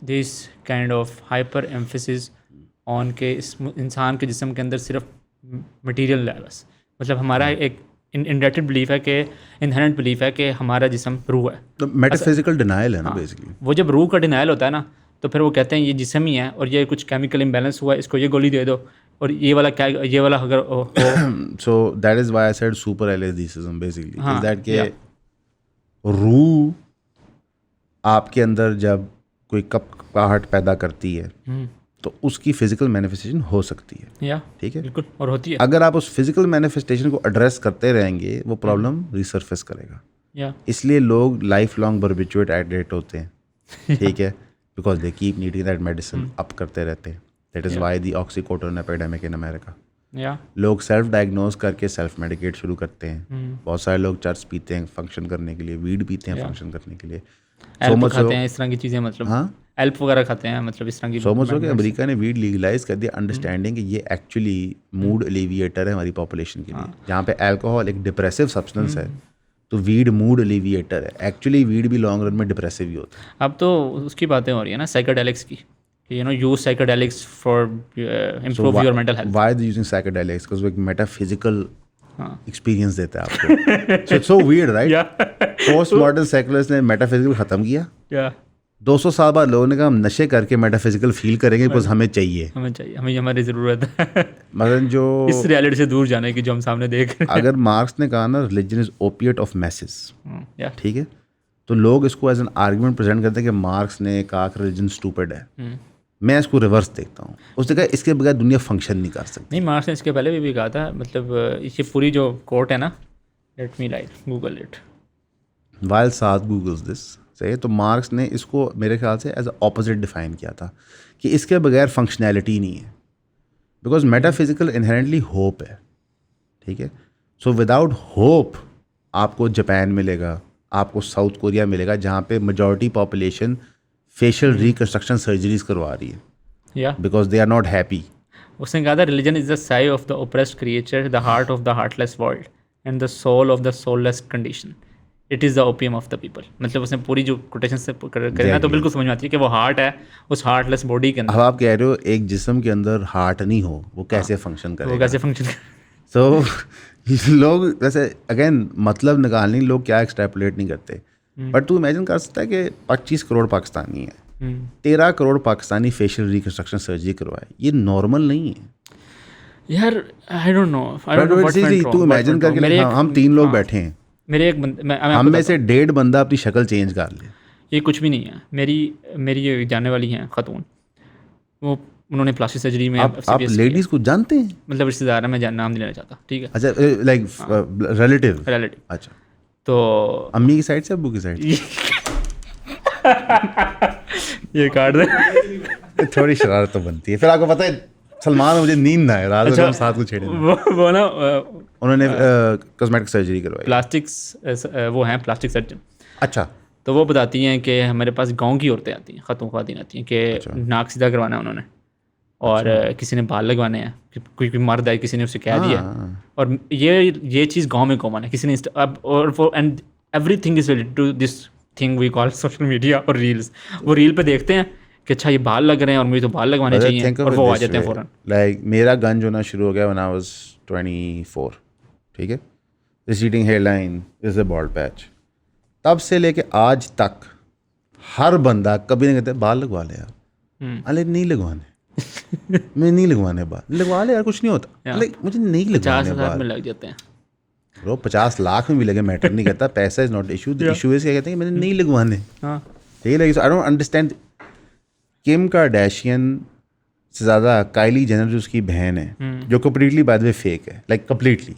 this kind of hyper emphasis on के इस इंसान के जिस्म के अंदर सिर्फ मटेरियल लेवल्स, मतलब हमारा एक इनडेटेड बिलीफ है कि इनहेरेंट बिलीफ है कि हमारा जिस्म रूह है. तो मेटाफिजिकल डिनायल है ना बेसिकली. वो जब रूह का डिनायल होता है ना तो फिर वो कहते हैं ये जिस्म ही है और ये कुछ केमिकल इम्बैलेंस हुआ है, इसको ये गोली दे दो और ये वाला अगर so that is why I said super LSDism basically is that के रूह आपके अंदर जब कोई कपकाहट पैदा करती है तो उसकी फिजिकल मैनिफेस्टेशन हो सकती है. या ठीक है, बिल्कुल, और होती है. अगर आप उस फिजिकल मैनिफेस्टेशन को एड्रेस करते रहेंगे वो प्रॉब्लम रिसर्फेस करेगा. या इसलिए लोग लाइफ लॉन्ग बर्बिचुएट एडिक्ट होते हैं. ठीक है, because they keep needing that medicine up करते रहते हैं. That is why the OxyContin epidemic in America. या लोग सेल्फ डायग्नोज करके सेल्फ मेडिकेट शुरू करते हैं. बहुत सारे लोग चर्च पीते हैं फंक्शन करने के लिए, वीड पीते हैं फंक्शन करने के लिए, एल्प खाते हैं, इस तरह की चीज़ें, मतलब हाँ एल्प वगैरह खाते हैं, मतलब इस तरह की. सो मच हो कि अमेरिका ने वीड लीगलाइज कर दिया, अंडरस्टैंडिंग कि ये एक्चुअली मूड एलिविएटर है हमारी पॉपुलेशन के लिए. जहाँ पे अल्कोहल एक डिप्रेसिव सब्सटेंस है तो वीड मूड एलिविएटर है. एक्चुअली वीड भी लॉन्ग रन में डिप्रेसिव ही होता है. अब तो उसकी बातें हो रही है ना साइकेडेलिक्स की, use psychedelics for improve your mental health. Why are they using psychedelics? Because वो एक मेटाफिजिकल एक्सपीरियंस देता है आपको. So it's so weird right. Post modern secularist ने मेटाफिजिकल ख़त्म किया. 200 साल बाद लोगों ने कहा हम नशे करके मेटाफिजिकल फील करेंगे बिकॉज हमें चाहिए, हमें हमारी ज़रूरत है मतलब जो इस रियलिटी से दूर जाने की जो हम सामने देख रहे अगर मार्क्स ने कहा ना religion is opiate of masses, हैं. ठीक है, तो लोग इसको एज एन आर्गुमेंट प्रेजेंट करते हैं कि मार्क्स ने कहा कि रिलीजन स्टूपिड है. मैं इसको रिवर्स देखता हूँ. उसने कहा इसके बगैर दुनिया फंक्शन नहीं कर सकती. नहीं, मार्क्स ने इसके पहले भी कहा था, मतलब ये पूरी जो कोट है ना, let me right Google it while साथ गूगल्स दिस से, तो मार्क्स ने इसको मेरे ख्याल से एज ऑपोजिट डिफाइन किया था कि इसके बगैर फंक्शनैलिटी नहीं है, बिकॉज मेटाफिजिकल इनहेरेंटली होप है. ठीक है, सो विदाउट होप आपको जापान मिलेगा, आपको साउथ कोरिया मिलेगा, जहाँ पे majority population facial reconstruction surgeries करवा रही है, या because they are not happy. उसने कहा था religion is the sigh of the oppressed creature, the heart of the heartless world and the soul of the soulless condition. It is the opium of the people. मतलब उसने पूरी जो quotation से करे ना, तो बिल्कुल समझ में आती है कि वो हार्ट है उस हार्टलेस बॉडी के अंदर. अब आप कह रहे हो एक जिस्म के अंदर हार्ट नहीं हो, वो कैसे फंक्शन करेगा? वो कैसे फंक्शन सो लोग वैसे अगेन मतलब निकालने लोग क्या एक्सट्रैपुलेट नहीं करते, बट तू इमेजिन कर सकता है कि 25 करोड़ पाकिस्तानी है, 13 crore Pakistani facial reconstruction surgery करवाए. ये नॉर्मल नहीं है यार. आई डोंट नो. तू इमेजिन करके हम 3 लोग बैठे हैं, मेरे एक बंदे हम में से 1.5 बंदा अपनी शक्ल चेंज कर ले. ये कुछ भी नहीं है. मेरी ये जाने वाली हैं खातून, वो उन्होंने प्लास्टिक सर्जरी में आप लेडीज को जानते हैं? मतलब रिश्तेदार है, मैं नाम नहीं लेना चाहता, ठीक है. अच्छा, लाइक रिलेटिव. अच्छा, तो अम्मी की साइड से अब्बू की साइड से? ये काट दे. थोड़ी शरारत तो बनती है. फिर आपको पता है सलमान, मुझे नींद ना है रात को साथ को छेड़े वो ना उन्होंने कॉस्मेटिक सर्जरी करवाई. प्लास्टिक्स वो हैं प्लास्टिक सर्जन. अच्छा. तो वो बताती हैं कि हमारे पास गांव की औरतें आती हैं, ख़वातीन आती हैं कि नाक सीधा करवाना है उन्होंने, और किसी ने बाल लगवाने हैं, कोई मर्द है, किसी ने उसे कह दिया, और ये चीज़ गांव में कॉमन है. किसी ने अब और वो and everything is related to this thing we call social media और रील्स. वो रील पे देखते हैं कि अच्छा ये बाल लग रहे हैं और मुझे तो बाल लगवाने चाहिए, और वो आ जाते हैं फ़ौरन. लाइक मेरा गंज होना शुरू हो गया व्हेन आई वाज 24. ठीक है, receding hairline is a bald patch. तब से लेके आज तक हर बंदा कभी नहीं कहते बाल लगवा ले यार. अरे नहीं लगवाने मैं नहीं लगवाने बाल. लगवा ले यार, कुछ नहीं होता. मुझे नहीं लगवाने 50,000 में लग जाते हैं ब्रो. 50 लाख में भी लगे मैटर नहीं करता. पैसा is not issue. The issue is क्या कहते हैं कि मैंने नहीं लगवाने. ठीक है, I don't understand. Kim Kardashian से ज़्यादा काइली जेनर जो उसकी बहन है, जो completely bye the way fake है, लाइक कम्प्लीटली.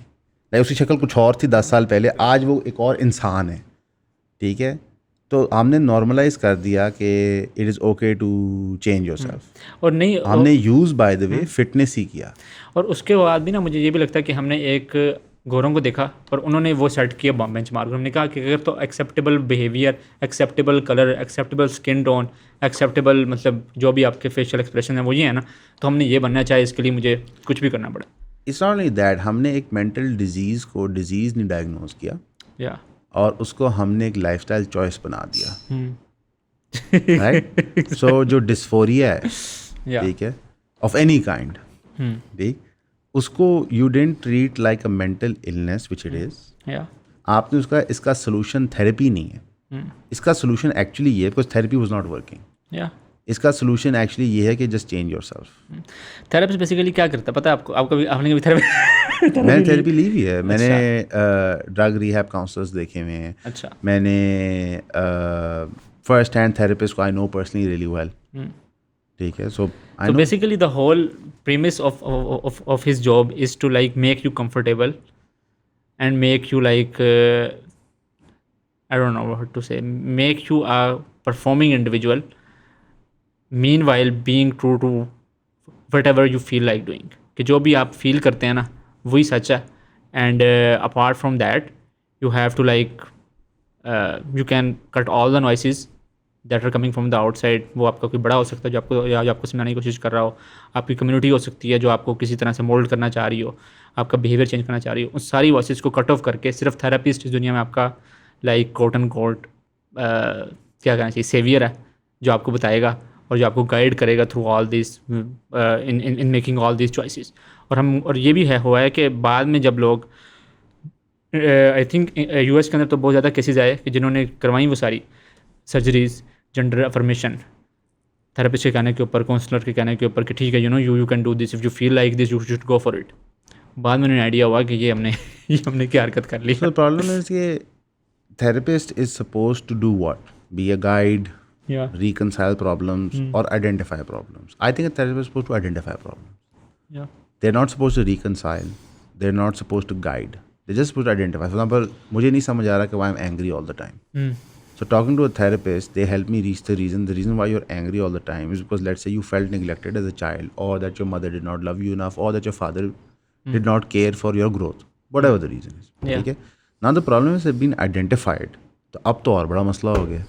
लाइक उसकी शक्ल कुछ और थी 10 साल पहले, आज वो एक और इंसान है. ठीक है, तो हमने नॉर्मलाइज कर दिया कि it is okay to change yourself. और नहीं, हमने use by the way fitness ही किया. और उसके बाद भी ना मुझे ये भी लगता है कि हमने एक गोरों को देखा और उन्होंने वो सेट किया बेंच मार्क. हमने कहा कि अगर तो acceptable behaviour, acceptable colour, acceptable skin tone, acceptable मतलब जो भी आपके फेशियल एक्सप्रेशन है वो ये है ना, तो हमने ये बनना चाहिए. इसके लिए मुझे कुछ भी करना पड़ा. It's not like that. हमने एक मेंटल डिजीज़ को डिजीज़ नहीं डायग्नोज किया, या और उसको हमने एक लाइफस्टाइल चॉइस बना दिया. राइट. सो जो डिस्फोरिया है, ठीक है, ऑफ एनी काइंड, ठीक, उसको you didn't treat like a mental illness which it is. आपने उसका इसका सोल्यूशन थेरेपी नहीं है. इसका सोल्यूशन एक्चुअली ये है, because therapy was not working. इसका सोल्यूशन एक्चुअली ये है कि just change yourself. Therapist basically क्या करता है पता है आपको? आपने कभी थेरेपी मैंने थेरेपी ली हुई है. मैंने ड्रग रिहैब काउंसलर्स देखे हुए हैं. अच्छा. मैंने फर्स्ट हैंड थेरेपिस्ट को I know personally really well. ठीक है, so basically the whole premise of his job is to like make you comfortable and make you like I don't know what to say, make you a performing individual, meanwhile being true to whatever you feel like doing. कि जो भी आप feel करते हैं ना वही सच है. And apart from that you have to like you can cut all the noises that are coming from the outside. वो आपका कोई बड़ा हो सकता है जो आपको समझाने की कोशिश कर रहा हो. आपकी कम्युनिटी हो सकती है जो आपको किसी तरह से मोल्ड करना चाह रही हो, आपका बिहेवियर चेंज करना चाह रही हो. उन सारी वॉइसेस को कट ऑफ करके सिर्फ थेरेपिस्ट इस दुनिया में आपका लाइक कोट एंड कोट क्या कहना चाहिए, सेवियर है, जो आपको बताएगा और जो आपको गाइड करेगा through all this in making all this choices. और ये भी हुआ है कि बाद में जब लोग आई थिंक यूएस के अंदर तो बहुत ज़्यादा केसेस आए कि जिन्होंने करवाई वो सारी सर्जरीज जेंडर अफर्मेशन थेरेपिस्ट के कहने के ऊपर, काउंसलर के कहने के ऊपर कि ठीक है you can do this, if you feel like this you should go for it. बाद में उन्हें आइडिया हुआ कि ये हमने क्या हरकत कर ली। So the problem is कि therapist is supposed to do what? Be a guide, या reconcile problems, or identify problems. I think a therapist is supposed to identify problems. या They're not supposed to reconcile. They're not supposed to guide. They're just supposed to identify. For example, मुझे नहीं समझ आ रहा कि why I'm angry all the time. So talking to a therapist, they help me reach the reason. The reason why you're angry all the time is because let's say you felt neglected as a child, or that your mother did not love you enough, or that your father did not care for your growth. Whatever the reason is. Yeah. ठीक है? Now the problem has been identified. तो अब तो और बड़ा मसला हो गया.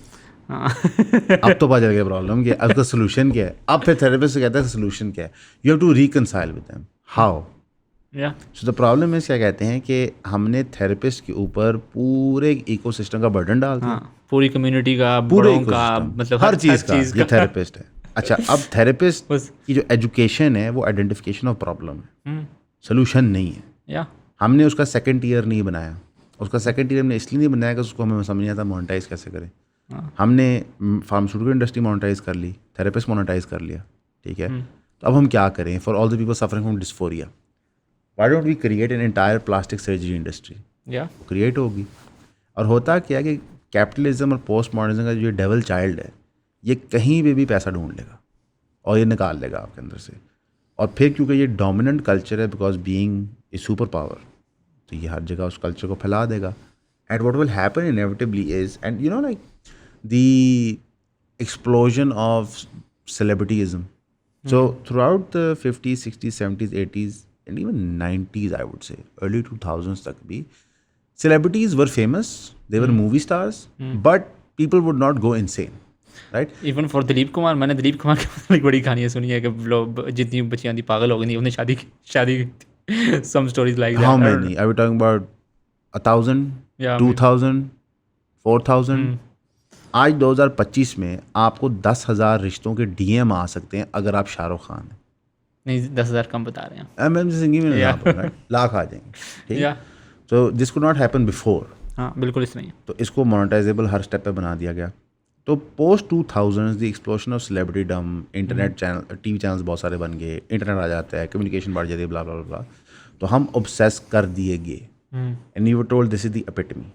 अब तो पता चल गया प्रॉब्लम क्या है, अब उसका सोल्यूशन क्या है. अब फिर थेरेपिस्ट से कहता है सोल्यूशन क्या है. You have to reconcile with them. How? या सो द प्रॉब्लम इज क्या कहते हैं कि हमने थेरेपिस्ट के ऊपर पूरे इकोसिस्टम का बर्डन डाल दिया. हाँ, पूरी कम्युनिटी का, पूरे बड़ों का, ecosystem, मतलब हर चीज़ का ये थेरेपिस्ट है. अच्छा, अब थेरेपिस्ट बस की जो एजुकेशन है वो आइडेंटिफिकेशन ऑफ प्रॉब्लम है, सोल्यूशन नहीं है. या हमने उसका सेकंड ईयर नहीं बनाया. उसका सेकंड ईयर हमने इसलिए नहीं बनाया कि उसको हमें समझ नहीं आता मोनेटाइज कैसे करें. हमने फार्मास्यूटिकल इंडस्ट्री मोनेटाइज कर ली, थेरेपिस्ट मोनेटाइज कर लिया. ठीक है, तो अब हम क्या करें for all the people suffering from dysphoria. Why don't we create an entire plastic surgery industry. या क्रिएट होगी. और होता क्या है कि कैपिटलिज्म और पोस्ट मॉडर्निज्म का जो डेवल चाइल्ड है ये कहीं पे भी पैसा ढूंढ लेगा और ये निकाल लेगा आपके अंदर से. और फिर क्योंकि ये डोमिनेंट कल्चर है because being a super power, तो ये हर जगह उस कल्चर को फैला देगा. And what will happen inevitably is and you know like the explosion of celebritism. So throughout the 50s 60s 70s 80s and even 90s I would say early 2000s तक भी celebrities were famous, they were movie stars, but people would not go insane, right? Even for Dilip Kumar, मैंने दिलीप कुमार की मतलब बड़ी कहानियाँ सुनी है कि लोग जितनी बच्चियाँ थी पागल हो गई थी, उन्हें शादी की some stories like How many? Are we talking about 1,000, Yeah, 2,000, 4,000? आज 2025 में आपको 10,000 रिश्तों के DM आ सकते हैं अगर आप शाहरुख खान हैं. नहीं 10,000 कम बता रहे हैं. I'm just thinking में लाख आ जाएंगे. ठीक है. या So this could not happen before. हाँ बिल्कुल इस तरह ही. तो इसको मोनेटाइजेबल हर स्टेप पे बना दिया गया. तो post 2000s the explosion of celebritydom, internet channel, TV channels बहुत सारे बन गए, इंटरनेट आ जाता है, कम्युनिकेशन बढ़ जाती है, ब्ला ब्ला ब्ला. तो हम ऑब्सेस कर दिए गए. And you were told this is the epitome.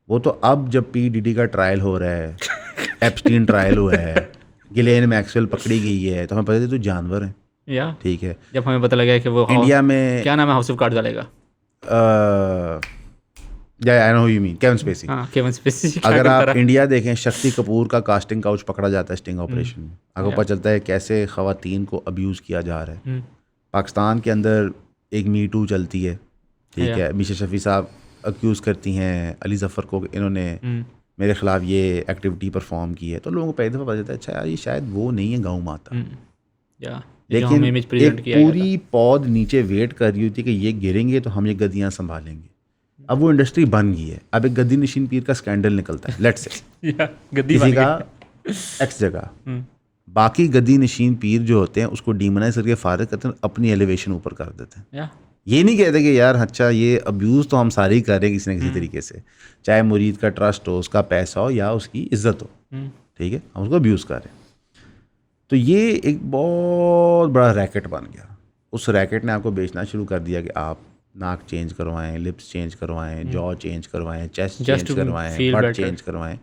वो तो अब जब PDD का ट्रायल हो रहा है, एप्स्टीन ट्रायल हुआ है, गिलेन मैक्सवेल पकड़ी गई है, तो हमें पता है तो जानवर हैं. या ठीक है. जब हमें पता लगा कि वो इंडिया में क्या नाम है, हाउस ऑफ कार्ड्स डालेगा. I know you mean Kevin Spacey. हाँ केविन स्पेसी. अगर आप इंडिया देखें, शक्ति कपूर का कास्टिंग काउच पकड़ा जाता है स्टिंग ऑपरेशन में. आपको पता चलता है कैसे ख़वातीन को अब्यूज़ किया जा रहा है. पाकिस्तान के अंदर एक मी टू चलती है. ठीक है, मीशा शफी साहब अक्यूज़ करती हैं अली ज़फ़र को, इन्होंने मेरे ख़िलाफ़ ये एक्टिविटी परफॉर्म की है. तो लोगों को पहली दफ़ा पता चलता है अच्छा यार ये शायद वो नहीं है गऊ माता. या लेकिन एक पूरी पौध नीचे वेट कर रही होती है कि ये गिरेंगे तो हम ये गद्दियाँ संभालेंगे. अब वो इंडस्ट्री बन गई है. अब एक गद्दी नशीन पीर का स्कैंडल निकलता है, लेट्स से गद्दी किसी का एक्स जगह, बाकी गद्दी नशीन पीर जो होते हैं उसको डीमोनाइज करके फारिग करते हैं, अपनी एलिवेशन ऊपर कर देते हैं. ये नहीं कहते कि यार अच्छा ये अब्यूज़ तो हम सारे ही कर रहे हैं किसी न किसी तरीके से, चाहे मुरीद का ट्रस्ट हो, उसका पैसा हो या उसकी इज्जत हो. ठीक है, हम उसको अब्यूज़ कर रहे हैं. तो ये एक बहुत बड़ा रैकेट बन गया. उस रैकेट ने आपको बेचना शुरू कर दिया कि आप नाक चेंज करवाएं, लिप्स चेंज करवाएं, जॉ चेंज करवाएं, चेस्ट चेंज करवाएं, बट चेंज करवाएं.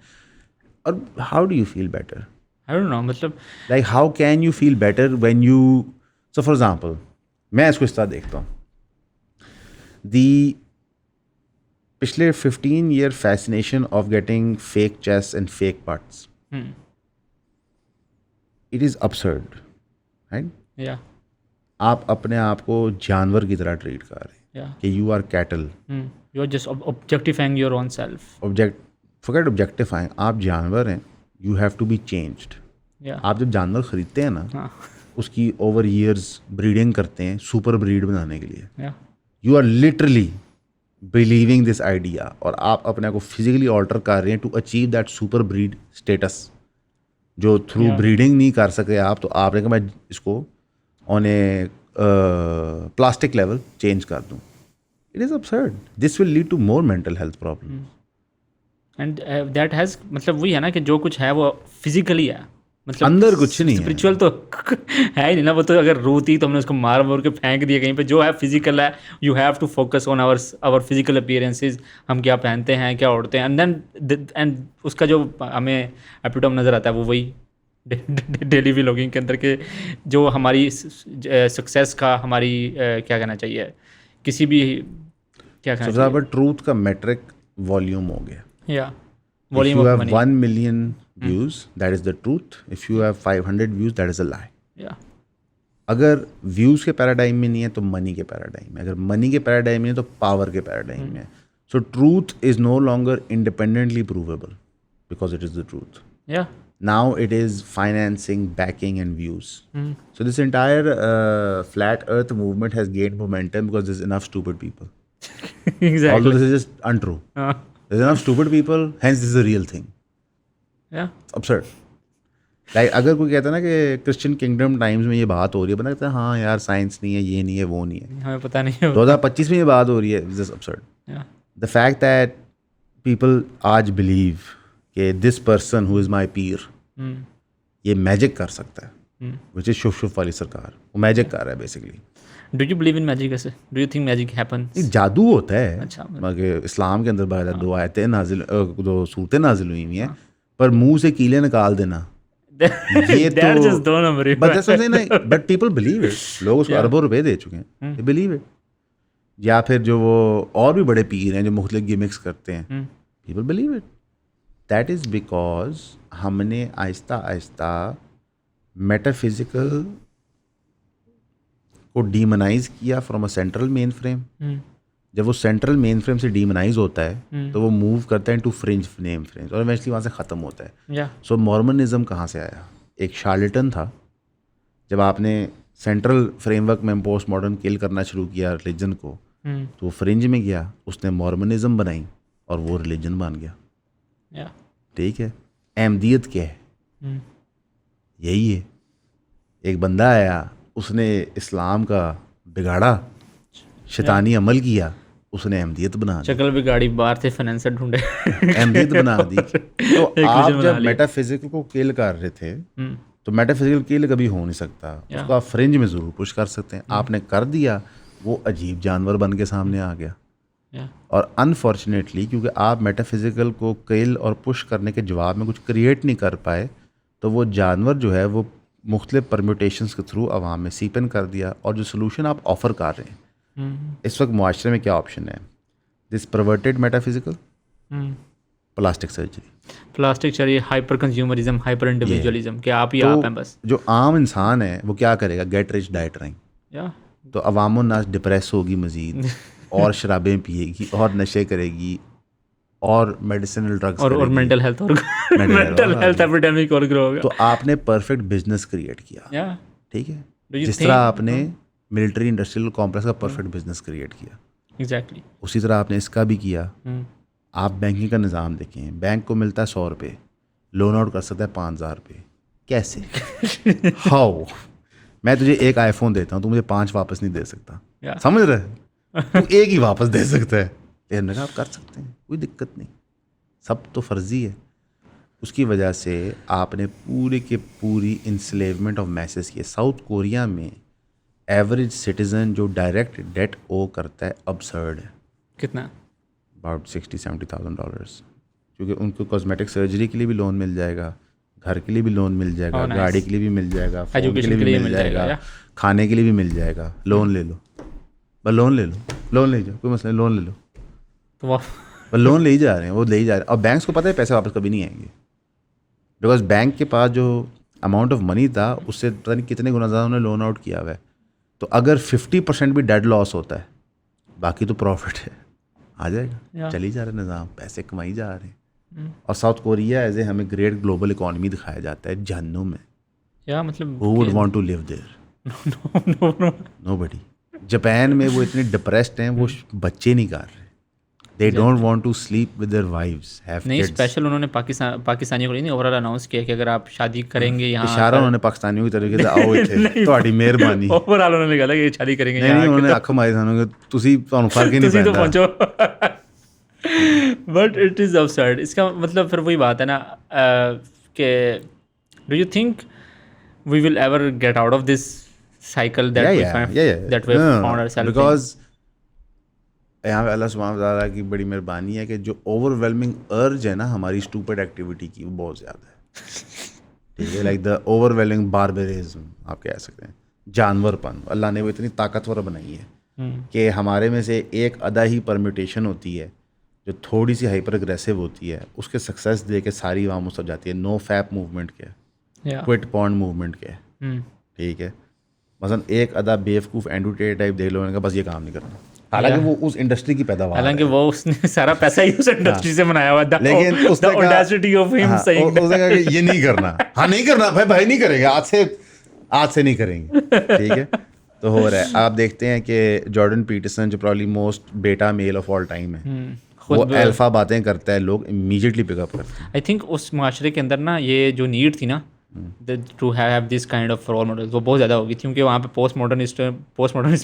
और how do you feel better? I don't know, मतलब like how can you feel better when you, so for example मैं इसको इस तरह देखता हूँ. पिछले 15 year fascination of getting fake chests and fake butts, it is absurd, right? या आप अपने आप को जानवर की तरह ट्रीट कर रहे हैं कि you are cattle. You are just objectifying your own self. Forget objectifying. आप जानवर हैं, you have to be changed. आप जब जानवर ख़रीदते हैं ना, उसकी ओवर ईयर्स ब्रीडिंग करते हैं सुपर ब्रीड बनाने के लिए. You are literally believing this idea और आप अपने आप को फिजिकली ऑल्टर कर रहे हैं to achieve that super breed status जो थ्रू ब्रीडिंग नहीं कर सके आप. तो आपने कहा मैं इसको on a plastic level change कर दूँ. It is absurd. This will lead to more mental health problems. And that has मतलब वही है ना कि जो कुछ है वो फिजिकली है, मतलब अंदर कुछ नहीं है। स्पिरिचुअल तो है ही नहीं ना, वो तो अगर रोती तो हमने उसको मार के फेंक दिया कहीं पे। जो है फिजिकल है, you have to focus on our physical appearances, हम क्या पहनते हैं, क्या ओढ़ते हैं, एंड देन एंड उसका जो हमें एपिटोम नज़र आता है वो वही डेली व्लॉगिंग के अंदर के जो हमारी सक्सेस का, हमारी क्या कहना चाहिए, किसी भी क्या कहना सबसे ज़्यादा ट्रूथ का मेट्रिक वॉल्यूम हो गया. चाहिए, या If volume you of have money, 1 million views, that is the truth. If you have 500 views, that is a lie. या अगर व्यूज़ के पैराडाइम में नहीं है तो मनी के पैराडाइम में, अगर मनी के पैराडाइम में है तो पावर के पैराडाइम में. So truth is no longer independently provable because it is the truth. या Now it is financing, backing, and views. So this entire flat Earth movement has gained momentum because there's enough stupid people. Although exactly, this is just untrue. There's enough stupid people, hence this is a real thing. या Absurd. Like अगर कोई कहता है ना कि Christian kingdom times में ये बात हो रही है, बता कहता है हाँ यार साइंस नहीं है, ये नहीं है, वो नहीं है. हमें पता नहीं है, 2025 में ये बात हो रही है. This is absurd. या The fact that people आज believe कि this person who is my peer ये मैजिक कर सकता है, विच इज शुभ शुभ वाली सरकार, वो मैजिक कर रहा है basically. Do you believe in magic? ऐसे do you think magic happens? जादू होता है. अच्छा, मगर इस्लाम के अंदर बाकायदा 2 आयतें नाजिल, 2 सूरतें नाजिल हुई हुई हैं, पर मुंह से कीले निकाल देना ये तो बट पीपल बिलीव इट. लोग उसको अरबों रुपए दे चुके हैं, दे बिलीव इट. या फिर जो वो और भी बड़े पीर हैं जो मुख्तलिफ गिमिक्स करते हैं, people believe it. That is because हमने आहिस्ता आहिस्ता मेटाफिजिकल को डीमनाइज किया from a central main frame. जब वो सेंट्रल मेन फ्रेम से डीमनाइज होता है तो वो मूव करता है इनटू फ्रिंज नेम फ्रेम्स और इवेंचुअली वहाँ से ख़त्म होता है. सो मॉर्मनिज्म कहाँ से आया? एक शार्लेटन था. जब आपने सेंट्रल फ्रेमवर्क में पोस्ट मॉडर्न किल करना शुरू किया रिलीजन को, तो वो फ्रिंज में गया, उसने मॉर्मनिज्म बनाई और वो रिलीजन बन गया. ठीक है. अहमदियत क्या है? यही है. एक बंदा आया, उसने इस्लाम का बिगाड़ा, शैतानी अमल किया, उसने अहमदियत बना दी. शक्ल बिगाड़ी, बाहर से फाइनेंसर ढूंढे, अहमदियत बना दी. तो आप जब मेटाफिजिकल को किल कर रहे थे तो मेटाफिजिकल किल कभी हो नहीं सकता. उसको आप फ्रिंज में ज़रूर पुश कर सकते हैं. आपने कर दिया, वो अजीब जानवर बन के सामने आ गया. और अनफॉर्चुनेटली क्योंकि आप मेटाफिजिकल को किल और पुश करने के जवाब में कुछ क्रिएट नहीं कर पाए, तो वो जानवर जो है वो मुख्तलिफ परम्यूटेशंस के थ्रू अवाम में सीपन कर दिया. और जो सोल्यूशन आप ऑफ़र कर रहे हैं इस वक्त मुआशरे में, क्या ऑप्शन है? This perverted metaphysical, plastic surgery. Plastic surgery, hyper consumerism, hyper individualism, कि आप ही आप हैं बस. जो आम इंसान है वो क्या करेगा? गेट रिच डाइट रहेंगे. तो अवामो नास डिप्रेस होगी मज़ीद और शराबें पिएगी और नशे करेगी और मेडिसिनल ड्रग्स और मेंटल हेल्थ और मेंटल हेल्थ एपिडेमिक और ग्रो होगा. तो आपने परफेक्ट बिजनेस क्रिएट किया. ठीक है. जिस तरह आपने मिलिट्री इंडस्ट्रियल कॉम्प्लेक्स का परफेक्ट बिजनेस क्रिएट किया, एग्जैक्टली उसी तरह आपने इसका भी किया. आप बैंकिंग का निज़ाम देखें, बैंक को मिलता है 100 रुपये, लोन आउट कर सकता है 5,000 रुपये. कैसे? हाउ? मैं तुझे एक आईफोन देता हूँ, तू मुझे 5 वापस नहीं दे सकता. समझ रहे? तू एक ही वापस दे सकता है. लेकिन आप कर सकते हैं, कोई दिक्कत नहीं, सब तो फर्जी है. उसकी वजह से आपने पूरे के पूरी इंसलेवमेंट ऑफ मैसेज किए. साउथ कोरिया में एवरेज सिटीज़न जो डायरेक्ट डेट ओ करता है अबसर्ड है. कितना? अबाउट $60,000-70,000. क्योंकि उनको कॉस्मेटिक सर्जरी के लिए भी लोन मिल जाएगा, घर के लिए भी लोन मिल जाएगा, गाड़ी के लिए भी मिल जाएगा, फोन के लिए भी मिल जाएगा, खाने के लिए भी मिल जाएगा. लोन ले लो, बस लोन ले लो, लोन ले जाओ, कोई मसला नहीं, लोन ले लो. तो बस लोन ले ही जा रहे हैं, वो ले ही जा रहे हैं. और बैंक्स को पता है पैसे वापस कभी नहीं आएंगे, बिकॉज बैंक के पास जो अमाउंट ऑफ मनी था उससे पता नहीं कितने गुना ज़्यादा उन्होंने लोन आउट किया हुआ है. तो अगर 50% भी डेड लॉस होता है, बाकी तो प्रॉफिट है, आ जाएगा. चली जा रहे निज़ाम, पैसे कमाई जा रहे हैं. और साउथ कोरिया एज ए हमें ग्रेट ग्लोबल इकोनॉमी दिखाया जाता है जहन्नुम में. या मतलब who would want to live there? Nobody. Japan में वो इतने डिप्रेस्ड हैं, वो बच्चे नहीं कर रहे. They don't want to sleep with their wives, have नहीं किड्स। स्पेशल उन्होंने पाकिस्तानियों को नहीं ओवरऑल अनाउंस किया कि अगर आप शादी करेंगे यहाँ इशारा उन्होंने पाकिस्तानियों की तरीके से आओ ਇੱਥੇ ਤੁਹਾਡੀ ਮਿਹਰਬਾਨੀ। ओवरऑल उन्होंने कहा कि शादी करेंगे नहीं नहीं उन्होंने ਅੱਖ ਮਾਰੀ ਸਾਨੂੰ कि ਤੁਸੀਂ ਤੁਹਾਨੂੰ ਫਰਕ ਹੀ ਨਹੀਂ तुसी तो ਪੈਂਦਾ। पहुंचो बट इट इज़ absurd। इसका मतलब फिर वही बात है ना कि do you think we will ever get out of this cycle that we that we found ourselves because यहाँ पे अल्लाह सुब्हानहू व तआला की बड़ी मेहरबानी है कि जो ओवरवेलमिंग अर्ज है ना हमारी स्टूपिड एक्टिविटी की, वो बहुत ज़्यादा है। ठीक है, लाइक द ओवरवेलमिंग बारबरिज्म आप कह सकते हैं, जानवरपन। अल्लाह ने वो इतनी ताकतवर बनाई है कि हमारे में से एक अदा ही परम्यूटेशन होती है जो थोड़ी सी हाइपर अग्रेसिव होती है, उसके सक्सेस दे के सारी वहाँ मुस्तफ़ जाती है। नो फैप मूवमेंट के, क्विट पॉन्ड मूवमेंट के, ठीक है। मसलन एक अदा बेवकूफ़ एंडूटे टाइप देख लो, उन्होंने कहा बस ये काम नहीं करना, हालांकि वो उस इंडस्ट्री की पैदावार, हालांकि वो उसने सारा पैसा ही उस इंडस्ट्री से बनाया हुआ था, लेकिन उसने कहा ऑडेसिटी ऑफ हिम सेइंग उसने कहा कि ये नहीं करना। हाँ नहीं करना भाई नहीं करेंगे, आज से नहीं करेंगे, ठीक है। तो हो रहा है, आप देखते हैं कि जॉर्डन पीटरसन जो प्रॉब्ली मोस्ट बेटा मेल ऑफ ऑल टाइम है, वो अल्फा बातें करता है, लोग इमीडिएटली पिकअप करते हैं। आई थिंक उस माशरे के अंदर ना ये जो नीड थी ना to have this kind of role models, वो बहुत ज़्यादा होगी, क्योंकि वहाँ पे पोस्ट मॉडर्निस्ट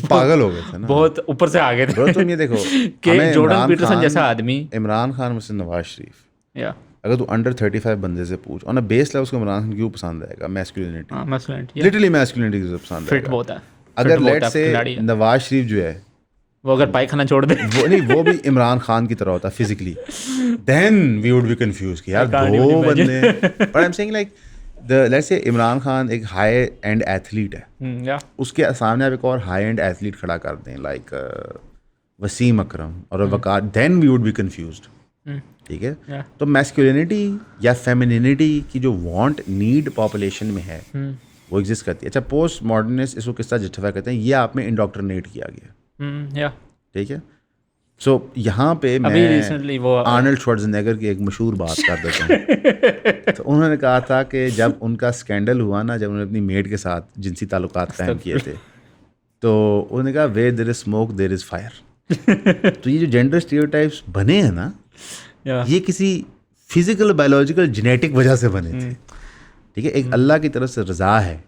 पागल हो गए थे ना, बहुत ऊपर से आ गए थे। तुम ये देखो कि जॉर्डन पीटरसन जैसा आदमी, इमरान खान मुझसे नवाज शरीफ, या अगर तू अंडर 35 बंदे से पूछ ऑन अ बेस लेवल, उसको इमरान खान क्यों पसंद आएगा? मैस्कुलिनिटी, लिटरली मैस्कुलिनिटी पसंद आएगा, फिट बहुत है। अगर लेट्स से नवाज शरीफ जो है वो अगर पायखाना छोड़ दे, वो नहीं, वो भी इमरान खान की तरह होता physically, then we would be confused कि यार दो बंदे। But I am saying like let's say Imran Khan एक हाई एंड एथलीट है, उसके सामने आप एक और हाई एंड एथलीट खड़ा कर दें लाइक वसीम अकरम और Waqar, then we would be confused, ठीक है। तो मैस्कुलिनिटी या फेमिनिनिटी की जो वांट नीड पॉपुलेशन में है वो एग्जिस्ट करती है। अच्छा, पोस्ट मॉडर्निस्ट इसको किस तरह जस्टिफाई करते हैं? ये आप में इंडोक्ट्रिनेट किया गया, ठीक है। सो यहाँ पे मैं आर्नल्ड श्वार्ज़नेगर की एक मशहूर बात कर देता हूँ। तो उन्होंने कहा था कि जब उनका स्कैंडल हुआ ना, जब उन्होंने अपनी मेड के साथ जिनसी ताल्लुकात कायम किए थे, तो उन्होंने कहा where there is smoke there is fire. तो ये जो जेंडर स्टीरियोटाइप्स बने हैं ना, ये किसी फिजिकल बायोलॉजिकल जेनेटिक वजह से बने थे, ठीक है। एक अल्लाह की तरफ से रज़ा है।